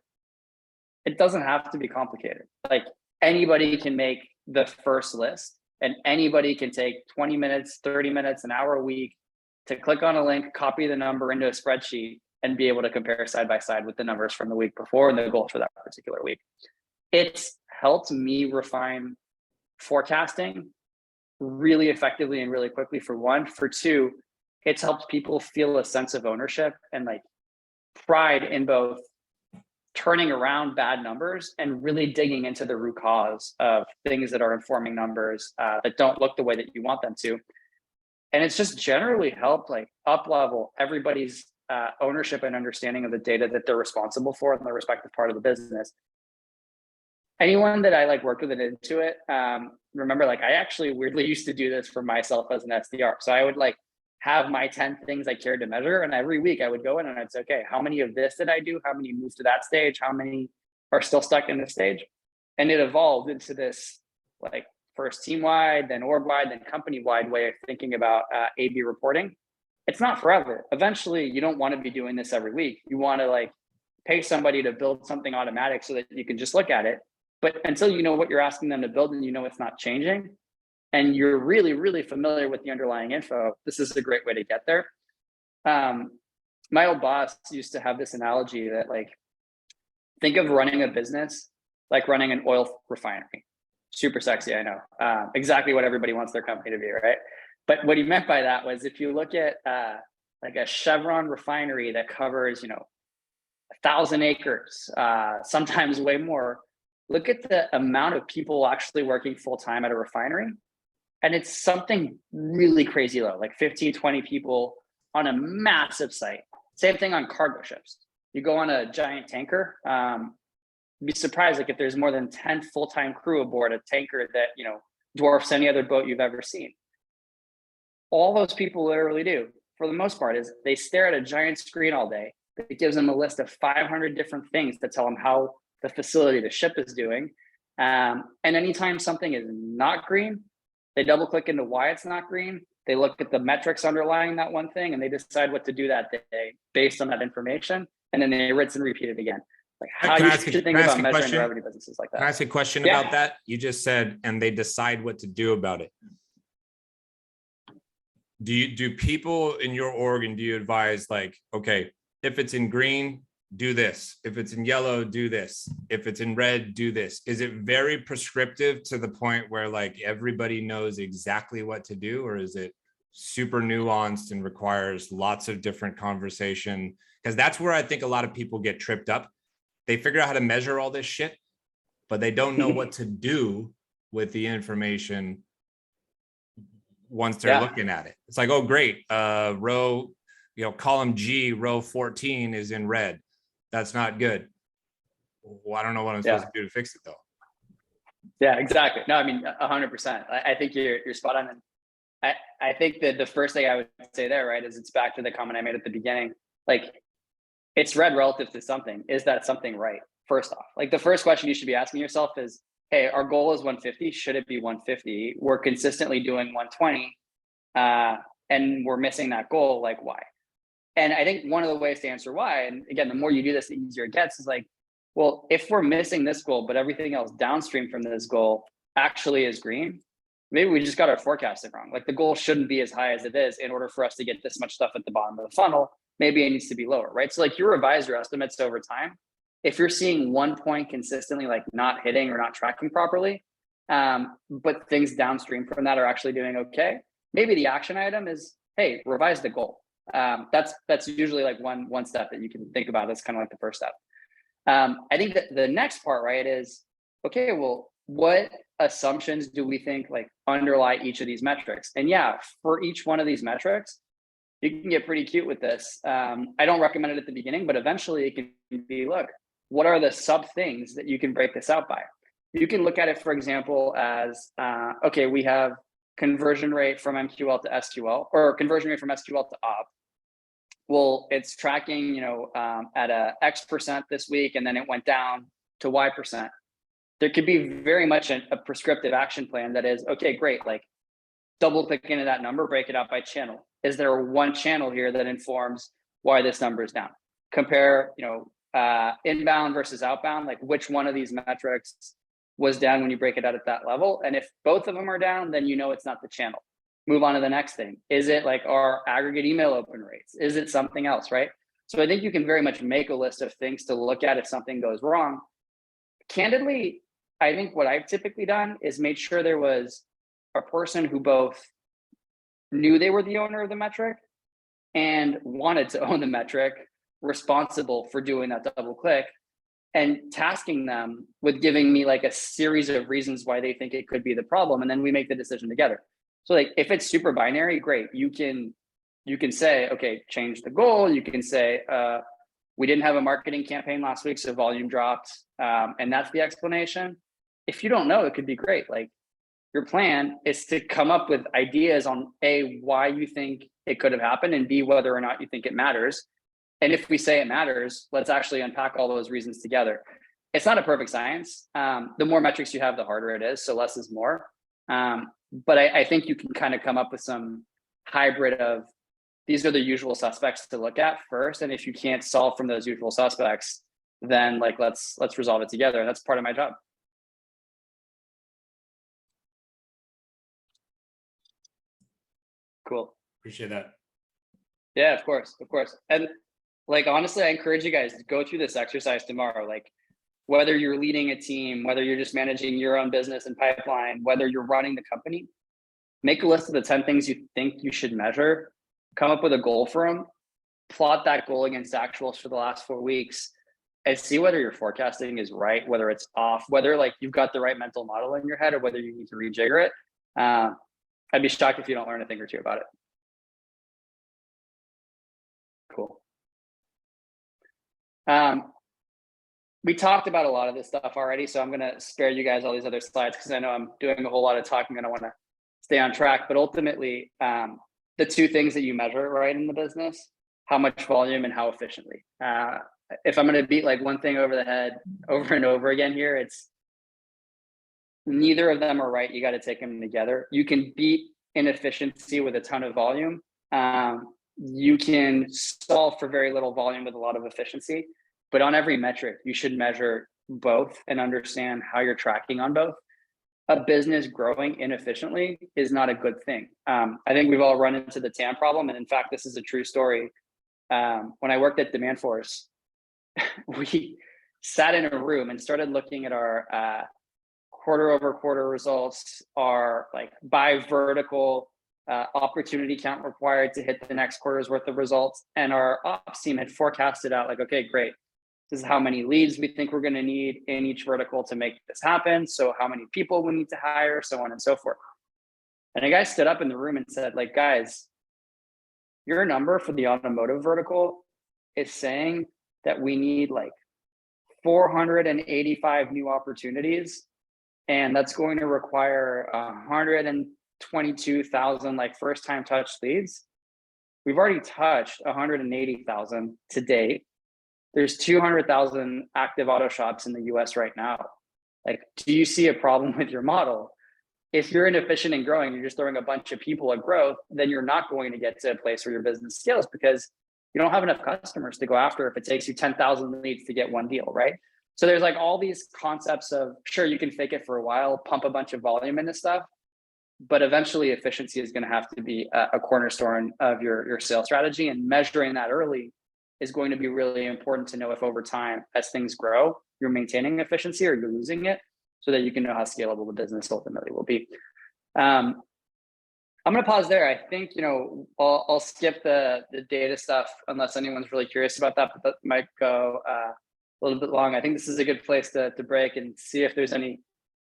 It doesn't have to be complicated. Like anybody can make the first list and anybody can take 20 minutes, 30 minutes, an hour a week to click on a link, copy the number into a spreadsheet and be able to compare side by side with the numbers from the week before and the goal for that particular week. It's helped me refine forecasting really effectively and really quickly for one. For two, it's helped people feel a sense of ownership and like pride in both turning around bad numbers and really digging into the root cause of things that are informing numbers that don't look the way that you want them to. And it's just generally helped like up level everybody's ownership and understanding of the data that they're responsible for in their respective part of the business. Anyone that I like worked with and into it, remember, like I actually weirdly used to do this for myself as an SDR. So I would like have my 10 things I cared to measure. And every week I would go in and I'd say, okay, how many of this did I do? How many moved to that stage? How many are still stuck in this stage? And it evolved into this like first team-wide, then org-wide, then company-wide way of thinking about A/B reporting. It's not forever. Eventually, you don't want to be doing this every week. You want to like pay somebody to build something automatic so that you can just look at it. But until you know what you're asking them to build and you know it's not changing, and you're really, really familiar with the underlying info, this is a great way to get there. My old boss used to have this analogy that like, think of running a business like running an oil refinery. Super sexy, I know. Exactly what everybody wants their company to be, right? But what he meant by that was if you look at like a Chevron refinery that covers, you know, 1,000 acres, sometimes way more, look at the amount of people actually working full-time at a refinery. And it's something really crazy low, like 15, 20 people on a massive site. Same thing on cargo ships. You go on a giant tanker, be surprised like if there's more than 10 full-time crew aboard a tanker that, you know, dwarfs any other boat you've ever seen. All those people literally do, for the most part, is they stare at a giant screen all day. It gives them a list of 500 different things to tell them how the facility, the ship is doing. And anytime something is not green, they double click into why it's not green. They look at the metrics underlying that one thing and they decide what to do that day based on that information. And then they rinse and repeat it again. Like how you should think about measuring revenue businesses like that. Can I ask a question about that? You just said, and they decide what to do about it. Do people in your org and do you advise like, okay, if it's in green, do this. If it's in yellow, do this. If it's in red, do this. Is it very prescriptive to the point where like everybody knows exactly what to do, or is it super nuanced and requires lots of different conversation? Because that's where I think a lot of people get tripped up. They figure out how to measure all this shit, but they don't know what to do with the information once they're looking at it. It's like, oh, great. Row, you know, column G, row 14 is in red. That's not good. Well, I don't know what I'm supposed to do to fix it though. Yeah, exactly. No, I mean, 100%. I think you're spot on. And I think that the first thing I would say there, right, is it's back to the comment I made at the beginning. Like, it's red relative to something. Is that something right? First off, like the first question you should be asking yourself is, hey, our goal is 150. Should it be 150? We're consistently doing 120 and we're missing that goal. Like why? And I think one of the ways to answer why, and again, the more you do this, the easier it gets, is like, well, if we're missing this goal, but everything else downstream from this goal actually is green, maybe we just got our forecasting wrong. Like the goal shouldn't be as high as it is in order for us to get this much stuff at the bottom of the funnel. Maybe it needs to be lower, right? So like you revise your estimates over time. If you're seeing 1 point consistently like not hitting or not tracking properly, but things downstream from that are actually doing okay, maybe the action item is, hey, revise the goal. That's usually like one step that you can think about. That's kind of like the first step. I think that the next part, right, is, okay, well, what assumptions do we think like underlie each of these metrics? And yeah, for each one of these metrics, you can get pretty cute with this. I don't recommend it at the beginning, but eventually it can be, look, what are the sub things that you can break this out by? You can look at it, for example, as, okay, we have conversion rate from MQL to SQL, or conversion rate from SQL to op. Well, it's tracking, at a X% this week, and then it went down to Y%. There could be very much a prescriptive action plan that is, okay, great, like double click into that number, break it out by channel. Is there one channel here that informs why this number is down? Compare, inbound versus outbound, like which one of these metrics was down when you break it out at that level. And if both of them are down, then it's not the channel. Move on to the next thing. Is it like our aggregate email open rates? Is it something else, right? So I think you can very much make a list of things to look at if something goes wrong. Candidly, I think what I've typically done is made sure there was a person who both knew they were the owner of the metric and wanted to own the metric, responsible for doing that double click, and tasking them with giving me like a series of reasons why they think it could be the problem. And then we make the decision together. So like, if it's super binary, great. You can say, okay, change the goal. You can say, we didn't have a marketing campaign last week, so volume dropped. And that's the explanation. If you don't know, it could be great. Like, your plan is to come up with ideas on A, why you think it could have happened, and B, whether or not you think it matters. And if we say it matters, let's actually unpack all those reasons together. It's not a perfect science. The more metrics you have, the harder it is. So less is more. But I think you can kind of come up with some hybrid of, these are the usual suspects to look at first. And if you can't solve from those usual suspects, then like, let's resolve it together. That's part of my job. Cool. Appreciate that. Yeah, of course. And like, honestly, I encourage you guys to go through this exercise tomorrow. Like, whether you're leading a team, whether you're just managing your own business and pipeline, whether you're running the company, make a list of the 10 things you think you should measure, come up with a goal for them, plot that goal against actuals for the last 4 weeks, and see whether your forecasting is right, whether it's off, whether like you've got the right mental model in your head, or whether you need to rejigger it. I'd be shocked if you don't learn a thing or two about it. Cool. We talked about a lot of this stuff already, so I'm going to spare you guys all these other slides because I know I'm doing a whole lot of talking and I want to stay on track. But ultimately, the two things that you measure right in the business, how much volume and how efficiently. If I'm going to beat like one thing over the head over and over again here, it's neither of them are right. You got to take them together. You can beat inefficiency with a ton of volume. You can solve for very little volume with a lot of efficiency. But on every metric, you should measure both and understand how you're tracking on both. A business growing inefficiently is not a good thing. I think we've all run into the TAM problem. And in fact, this is a true story. When I worked at Demandforce, we sat in a room and started looking at our quarter over quarter results, our like by vertical opportunity count required to hit the next quarter's worth of results. And our ops team had forecasted out like, okay, great. This is how many leads we think we're going to need in each vertical to make this happen. So how many people we need to hire, so on and so forth. And a guy stood up in the room and said, like, guys, your number for the automotive vertical is saying that we need like 485 new opportunities. And that's going to require 122,000 like first time touch leads. We've already touched 180,000 to date. There's 200,000 active auto shops in the US right now. Like, do you see a problem with your model? If you're inefficient and growing, you're just throwing a bunch of people at growth, then you're not going to get to a place where your business scales because you don't have enough customers to go after if it takes you 10,000 leads to get one deal, right? So there's like all these concepts of, sure, you can fake it for a while, pump a bunch of volume into stuff, but eventually efficiency is going to have to be a cornerstone of your sales strategy, and measuring that early is going to be really important to know if over time, as things grow, you're maintaining efficiency or you're losing it, so that you can know how scalable the business ultimately will be. I'm gonna pause there. I think, I'll skip the data stuff unless anyone's really curious about that, but that might go a little bit long. I think this is a good place to break and see if there's any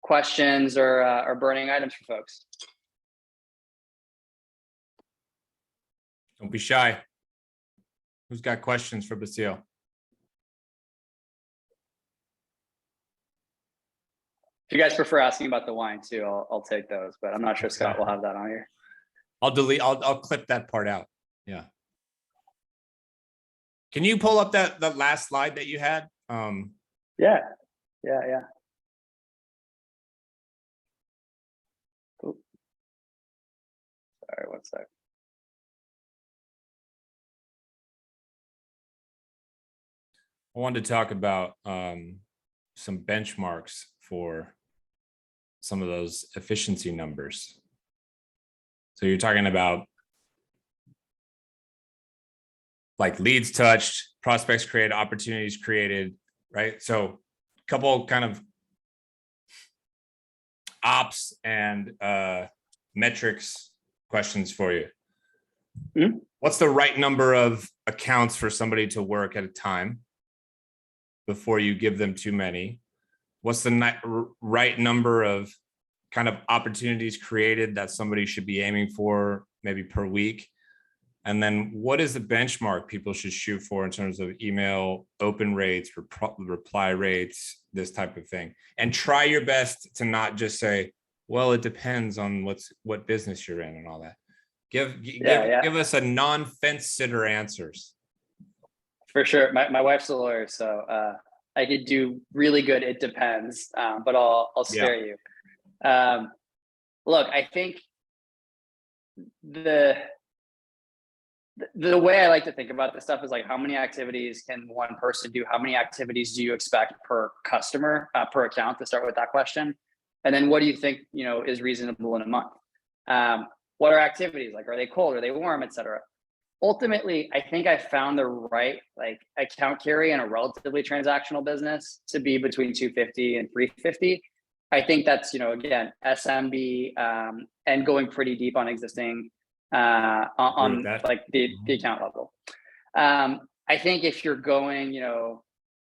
questions or burning items for folks. Don't be shy. Who's got questions for Basile? If you guys prefer asking about the wine too, I'll take those, but I'm not sure Scott will have that on here. I'll clip that part out. Yeah. Can you pull up the last slide that you had? Yeah. Cool. Sorry, one sec. I wanted to talk about some benchmarks for some of those efficiency numbers. So you're talking about like leads touched, prospects created, opportunities created, right? So a couple kind of ops and metrics questions for you. Mm-hmm. What's the right number of accounts for somebody to work at a time before you give them too many? What's the right number of kind of opportunities created that somebody should be aiming for maybe per week? And then what is the benchmark people should shoot for in terms of email open rates, reply rates, this type of thing? And try your best to not just say, well, it depends on what business you're in and all that. Give us a non-fence sitter answers. For sure. My wife's a lawyer, so I could do really good. It depends, but I'll spare you. Look, I think the way I like to think about this stuff is like, how many activities can one person do? How many activities do you expect per customer, per account, to start with that question? And then what do you think, is reasonable in a month? What are activities? Like, are they cold? Are they warm, et cetera? Ultimately, I think I found the right account carry in a relatively transactional business to be between 250 and 350. I think that's, again, SMB and going pretty deep on existing on like the account level. I think if you're going,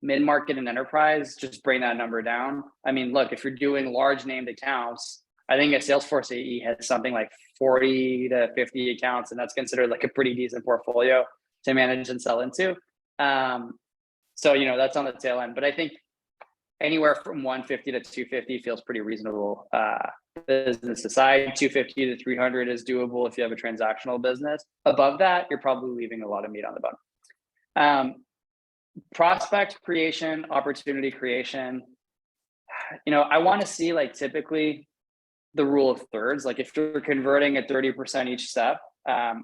mid-market and enterprise, just bring that number down. I mean, look, if you're doing large named accounts, I think a Salesforce AE has something like 40 to 50 accounts, and that's considered like a pretty decent portfolio to manage and sell into. So, that's on the tail end, but I think anywhere from 150 to 250 feels pretty reasonable. Business aside, 250 to 300 is doable if you have a transactional business. Above that, you're probably leaving a lot of meat on the bone. Prospect creation, opportunity creation. I want to see typically the rule of thirds. Like if you're converting at 30% each step,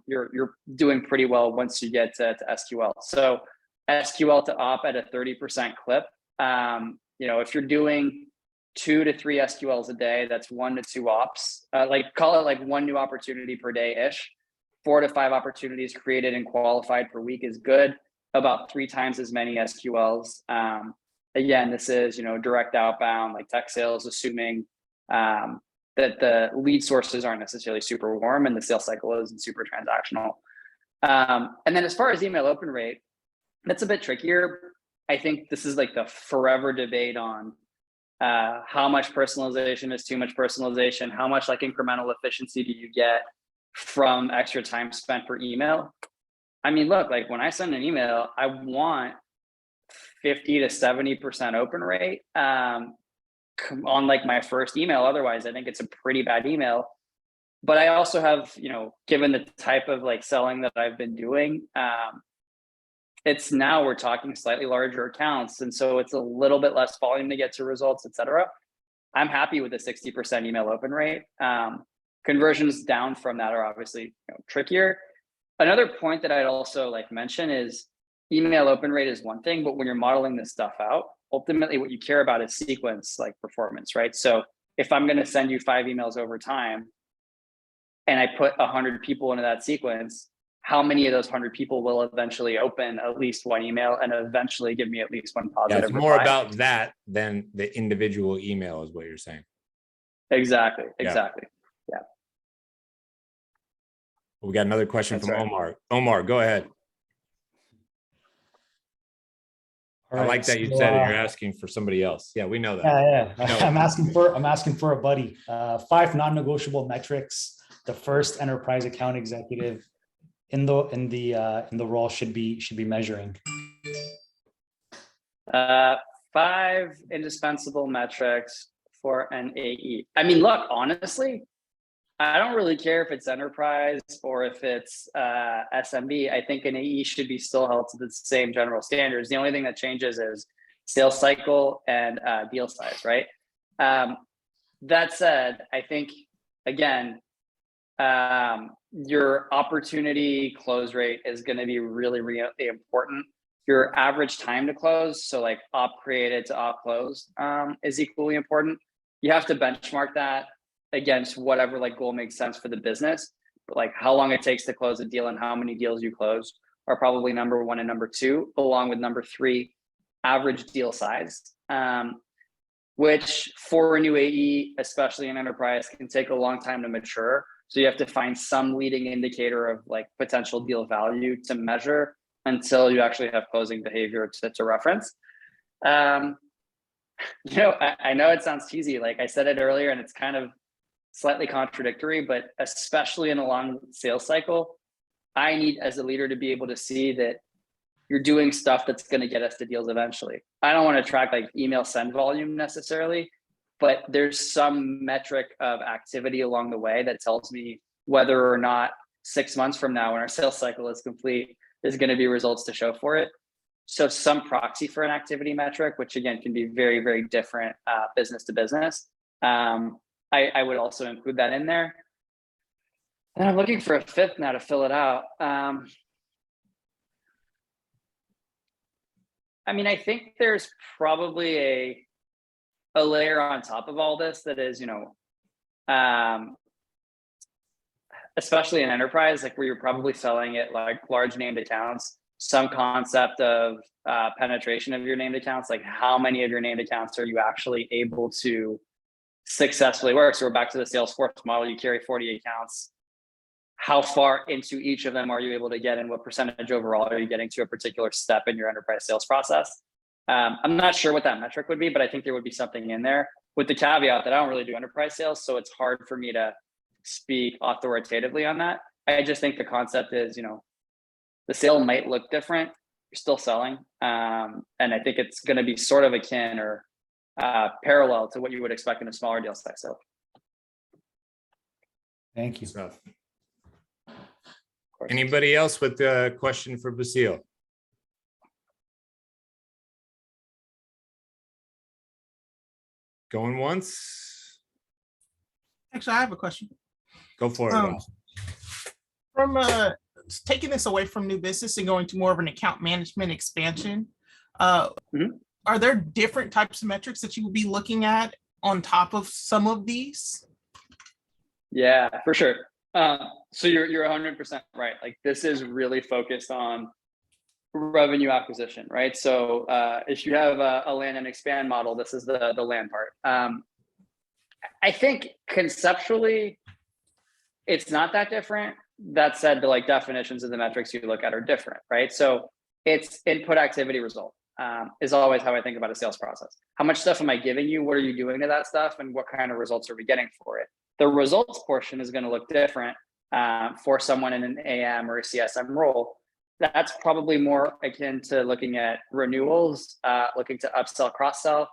you're doing pretty well once you get to SQL. So SQL to op at a 30% clip. If you're doing 2 to 3 SQLs a day, that's 1 to 2 ops. Call it 1 new opportunity per day-ish. 4 to 5 opportunities created and qualified per week is good. About 3 times as many SQLs. Again, this is direct outbound, like tech sales, assuming that the lead sources aren't necessarily super warm and the sales cycle isn't super transactional. And then as far as email open rate, that's a bit trickier. I think this is like the forever debate on how much personalization is too much personalization, how much incremental efficiency do you get from extra time spent per email? I mean, look, when I send an email, I want 50 to 70% open rate on my first email. Otherwise, I think it's a pretty bad email. But I also have, given the type of selling that I've been doing, it's now we're talking slightly larger accounts. And so it's a little bit less volume to get to results, et cetera. I'm happy with the 60% email open rate. Conversions down from that are obviously trickier. Another point that I'd also mention is email open rate is one thing, but when you're modeling this stuff out, ultimately what you care about is sequence performance, right? So if I'm going to send you 5 emails over time and I put 100 people into that sequence, how many of those 100 people will eventually open at least 1 email and eventually give me at least 1 positive it's more reply? about that than the individual email is what you're saying. Exactly. We got another question That's from right. Omar. Omar, go ahead. All I right, like that you so, said it. You're asking for somebody else. Yeah, we know that. Yeah, We know I'm it. asking for a buddy. 5 non-negotiable metrics. The first enterprise account executive in the role should be measuring. 5 indispensable metrics for an AE. I mean, look, honestly, I don't really care if it's enterprise or if it's SMB. I think an AE should be still held to the same general standards. The only thing that changes is sales cycle and deal size, right? That said, I think, again, your opportunity close rate is going to be really, really important. Your average time to close, so like op created to op close, is equally important. You have to benchmark that against whatever like goal makes sense for the business. But like how long it takes to close a deal and how many deals you close are probably number 1 and number 2, along with number 3, average deal size, which for a new AE, especially in enterprise, can take a long time to mature. So you have to find some leading indicator of like potential deal value to measure until you actually have closing behavior to reference. I know it sounds cheesy, like I said it earlier, and it's kind of slightly contradictory, but especially in a long sales cycle, I need as a leader to be able to see that you're doing stuff that's going to get us to deals eventually. I don't want to track like email send volume necessarily, but there's some metric of activity along the way that tells me whether or not 6 months from now, when our sales cycle is complete, there's going to be results to show for it. So some proxy for an activity metric, which again can be very, very different business to business. I would also include that in there. And I'm looking for a 5th now to fill it out. I mean, I think there's probably a layer on top of all this that is, especially in enterprise, like where you're probably selling it like large named accounts, some concept of penetration of your named accounts, like how many of your named accounts are you actually able to successfully work? So we're back to the Salesforce model. You carry 40 accounts. How far into each of them are you able to get, and what percentage overall are you getting to a particular step in your enterprise sales process? I'm not sure what that metric would be, but I think there would be something in there, with the caveat that I don't really do enterprise sales, so it's hard for me to speak authoritatively on that. I just think the concept is, the sale might look different. You're still selling, and I think it's going to be sort of akin or parallel to what you would expect in a smaller deal size. So, Thank you. Stuff. Anybody else with a question for Basile? Going once? Actually, I have a question. Go for it. Ross. From taking this away from new business and going to more of an account management expansion, are there different types of metrics that you would be looking at on top of some of these? Yeah, for sure. So you're 100% right. Like this is really focused on revenue acquisition, right? So if you have a land and expand model, this is the land part. I think conceptually, it's not that different. That said, the like definitions of the metrics you look at are different, right? So it's input, activity, result is always how I think about a sales process. How much stuff am I giving you? What are you doing to that stuff? And what kind of results are we getting for it? The results portion is going to look different for someone in an AM or a CSM role. That's probably more akin to looking at renewals, looking to upsell, cross-sell,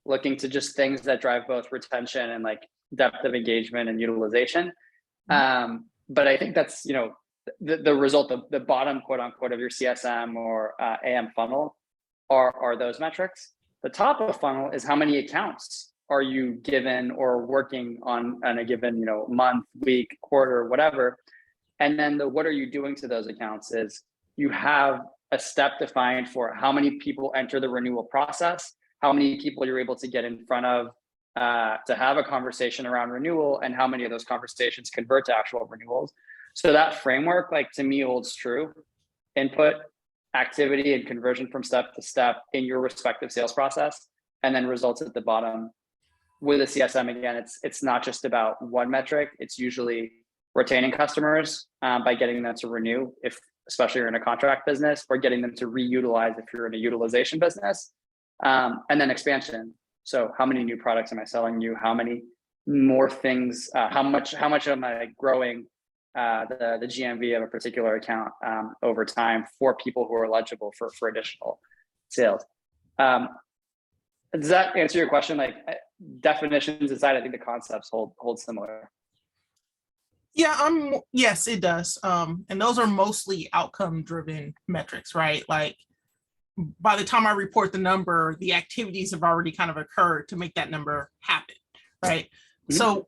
looking to just things that drive both retention and like depth of engagement and utilization. But I think that's, the result of the bottom quote unquote of your CSM or AM funnel are those metrics. The top of the funnel is how many accounts are you given or working on a given, month, week, quarter, whatever. And then what are you doing to those accounts is you have a step defined for how many people enter the renewal process, how many people you're able to get in front of to have a conversation around renewal, and how many of those conversations convert to actual renewals. So that framework, like to me, holds true. Input, activity, and conversion from step to step in your respective sales process, and then results at the bottom. With a CSM, again, it's not just about one metric. It's usually retaining customers by getting them to renew, if especially you're in a contract business, or getting them to reutilize if you're in a utilization business, and then expansion. So how many new products am I selling you? How many more things? How much am I growing the GMV of a particular account over time for people who are eligible for additional sales? Does that answer your question? Like definitions aside, I think the concepts hold similar. Yeah, yes, it does. And those are mostly outcome driven metrics, right? Like by the time I report the number, the activities have already kind of occurred to make that number happen, right? Mm-hmm. So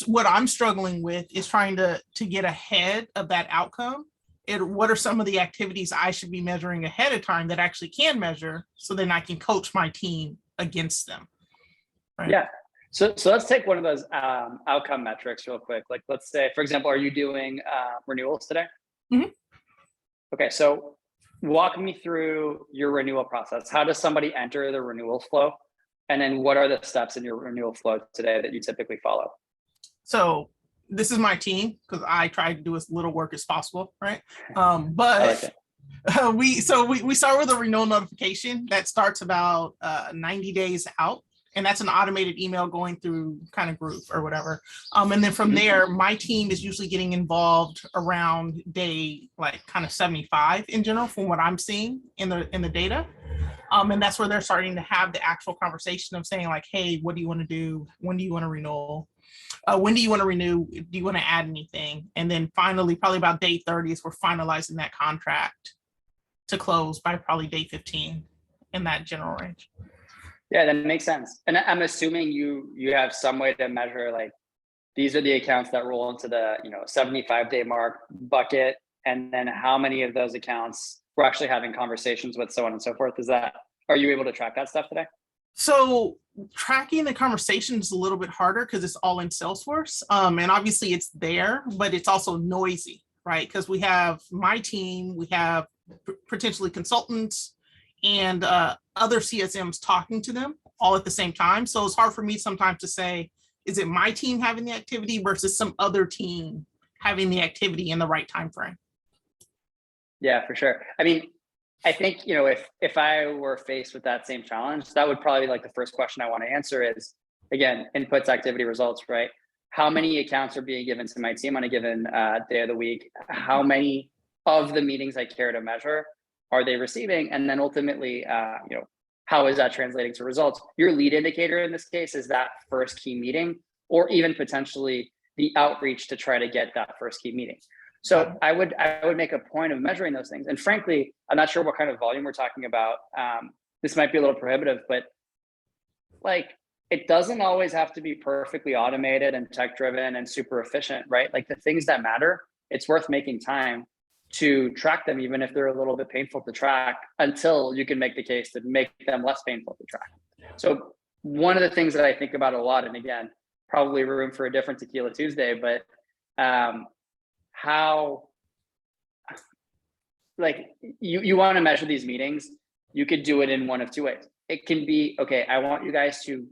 what I'm struggling with is trying to get ahead of that outcome. What are some of the activities I should be measuring ahead of time that actually can measure, so then I can coach my team against them, right? Yeah. So let's take one of those outcome metrics real quick. Like, let's say, for example, are you doing renewals today? Mm-hmm. Okay, so walk me through your renewal process. How does somebody enter the renewal flow? And then what are the steps in your renewal flow today that you typically follow? So this is my team, because I try to do as little work as possible, right? But we start with a renewal notification that starts about 90 days out. And that's an automated email going through kind of group or whatever. And then from there, my team is usually getting involved around day like kind of 75 in general, from what I'm seeing in the data. And that's where they're starting to have the actual conversation of saying like, hey, what do you want to do? When do you want to renew? When do you want to renew? Do you want to add anything? And then finally, probably about day 30 is we're finalizing that contract to close by probably day 15 in that general range. Yeah, that makes sense. And I'm assuming you have some way to measure, like, these are the accounts that roll into the 75-day mark bucket, and then how many of those accounts we're actually having conversations with, so on and so forth. Are you able to track that stuff today? So tracking the conversation is a little bit harder because it's all in Salesforce. And obviously it's there, but it's also noisy, right? Because we have my team, we have potentially consultants and other CSMs talking to them all at the same time. So it's hard for me sometimes to say, is it my team having the activity versus some other team having the activity in the right time frame? Yeah, for sure. I mean, I think, if I were faced with that same challenge, that would probably be like the first question I want to answer is, again, inputs, activity, results, right? How many accounts are being given to my team on a given day of the week? How many of the meetings I care to measure are they receiving? And then ultimately, how is that translating to results? Your lead indicator in this case is that first key meeting, or even potentially the outreach to try to get that first key meeting. So I would make a point of measuring those things. And frankly, I'm not sure what kind of volume we're talking about. This might be a little prohibitive, but like, it doesn't always have to be perfectly automated and tech driven and super efficient, right? Like the things that matter, it's worth making time to track them, even if they're a little bit painful to track, until you can make the case to make them less painful to track. So one of the things that I think about a lot, and again, probably room for a different Tequila Tuesday, but how, like, you want to measure these meetings, you could do it in one of two ways. It can be, okay, I want you guys to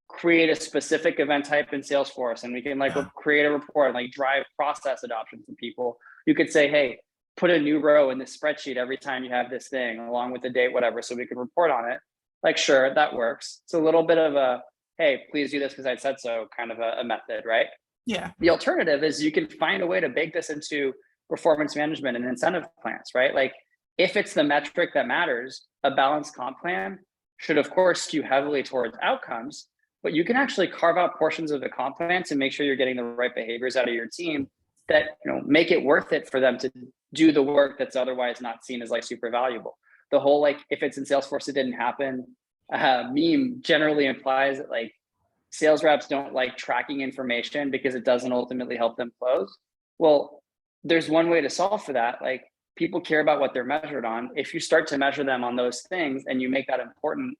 create a specific event type in Salesforce, and we can create a report, like drive process adoption from people. You could say, hey, put a new row in this spreadsheet every time you have this thing, along with the date, whatever, so we can report on it. Like, sure, that works. It's a little bit of a, hey, please do this because I said so, kind of a method, right? Yeah. The alternative is you can find a way to bake this into performance management and incentive plans, right? Like, if it's the metric that matters, a balanced comp plan should, of course, skew heavily towards outcomes, but you can actually carve out portions of the comp plan to make sure you're getting the right behaviors out of your team that make it worth it for them to do the work that's otherwise not seen as like super valuable. The whole, like, if it's in Salesforce, it didn't happen meme generally implies that like sales reps don't like tracking information because it doesn't ultimately help them close. Well, there's one way to solve for that. Like, people care about what they're measured on. If you start to measure them on those things and you make that important,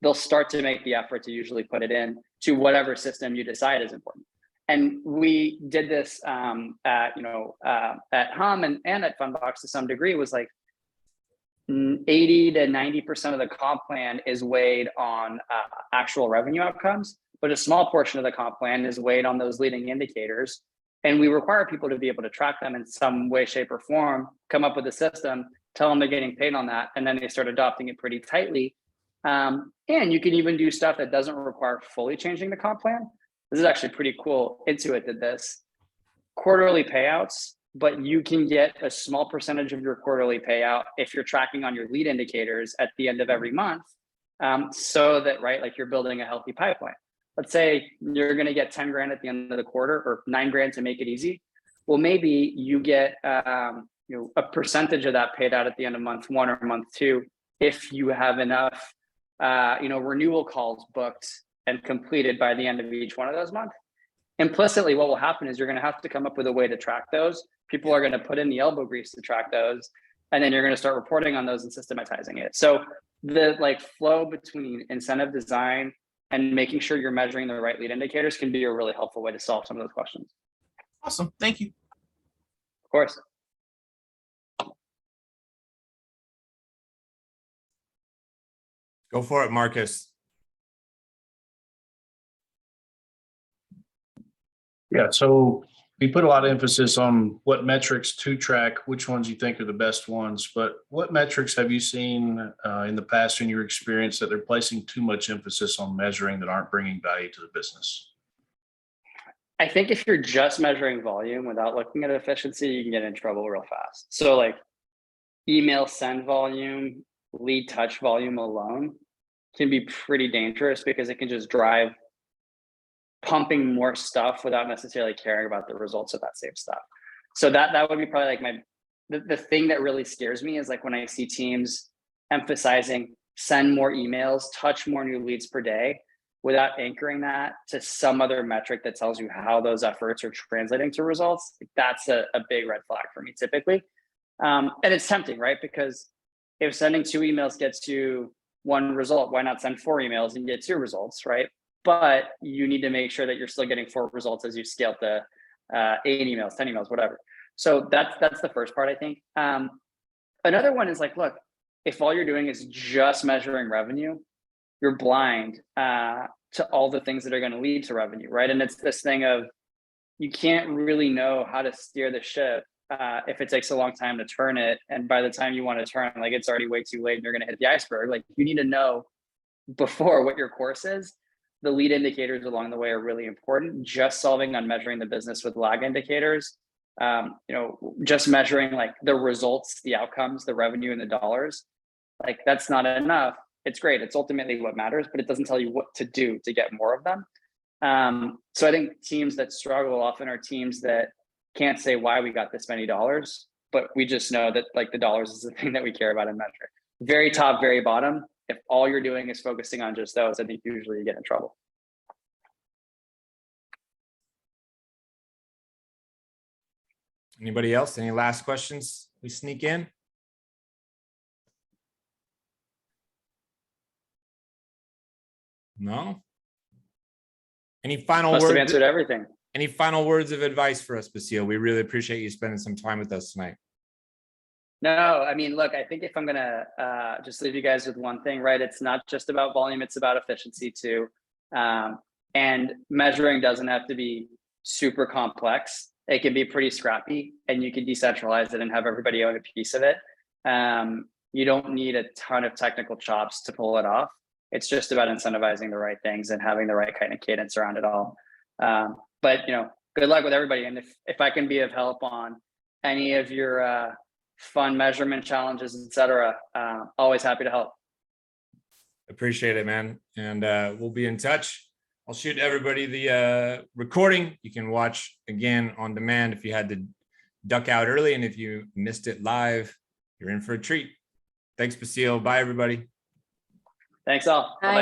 they'll start to make the effort to usually put it in to whatever system you decide is important. And we did this at Hum and at Fundbox to some degree. Was like 80 to 90% of the comp plan is weighed on actual revenue outcomes, but a small portion of the comp plan is weighed on those leading indicators. And we require people to be able to track them in some way, shape, or form, come up with a system, tell them they're getting paid on that, and then they start adopting it pretty tightly. And you can even do stuff that doesn't require fully changing the comp plan. This is actually pretty cool. Intuit did this. Quarterly payouts, but you can get a small percentage of your quarterly payout if you're tracking on your lead indicators at the end of every month, so that, right, like you're building a healthy pipeline. Let's say you're going to get 10 grand at the end of the quarter, or 9 grand to make it easy. Well, maybe you get a percentage of that paid out at the end of month 1 or month 2 if you have enough renewal calls booked and completed by the end of each one of those months. Implicitly, what will happen is you're going to have to come up with a way to track those. People are going to put in the elbow grease to track those, and then you're going to start reporting on those and systematizing it. So the flow between incentive design and making sure you're measuring the right lead indicators can be a really helpful way to solve some of those questions. Awesome. Thank you. Of course. Go for it, Marcus. Yeah, so we put a lot of emphasis on what metrics to track, which ones you think are the best ones, but what metrics have you seen in the past in your experience that they're placing too much emphasis on measuring that aren't bringing value to the business? I think if you're just measuring volume without looking at efficiency, you can get in trouble real fast. So like email send volume, lead touch volume alone can be pretty dangerous because it can just drive pumping more stuff without necessarily caring about the results of that same stuff. So that would be probably like the thing that really scares me is like when I see teams emphasizing send more emails, touch more new leads per day without anchoring that to some other metric that tells you how those efforts are translating to results. That's a big red flag for me typically. And it's tempting, right? Because if sending 2 emails gets you 1 result, why not send 4 emails and get 2 results, right? But you need to make sure that you're still getting 4 results as you scale to 8 emails, 10 emails, whatever. So that's the first part, I think. Another one is like, look, if all you're doing is just measuring revenue, you're blind to all the things that are going to lead to revenue, right? And it's this thing of you can't really know how to steer the ship if it takes a long time to turn it. And by the time you want to turn, like it's already way too late and you're going to hit the iceberg. Like you need to know before what your course is. The lead indicators along the way are really important. Just solving on measuring the business with lag indicators, just measuring like the results, the outcomes, the revenue and the dollars, like that's not enough. It's great. It's ultimately what matters, but it doesn't tell you what to do to get more of them. So I think teams that struggle often are teams that can't say why we got this many dollars, but we just know that like the dollars is the thing that we care about and measure. Very top, very bottom. If all you're doing is focusing on just those, I think usually you get in trouble. Anybody else? Any last questions? We sneak in. No? Any final Must have words? answered everything. Any final words of advice for us, Basile? We really appreciate you spending some time with us tonight. No, I mean, look, I think if I'm gonna just leave you guys with one thing, right? It's not just about volume, it's about efficiency too. And measuring doesn't have to be super complex. It can be pretty scrappy and you can decentralize it and have everybody own a piece of it. You don't need a ton of technical chops to pull it off. It's just about incentivizing the right things and having the right kind of cadence around it all. But good luck with everybody. And if I can be of help on any of your fun measurement challenges, etc., always happy to help. Appreciate it, man. And we'll be in touch. I'll shoot everybody the recording. You can watch again on demand if you had to duck out early. And if you missed it live, you're in for a treat. Thanks, Basile. Bye, everybody. Thanks all. Bye-bye.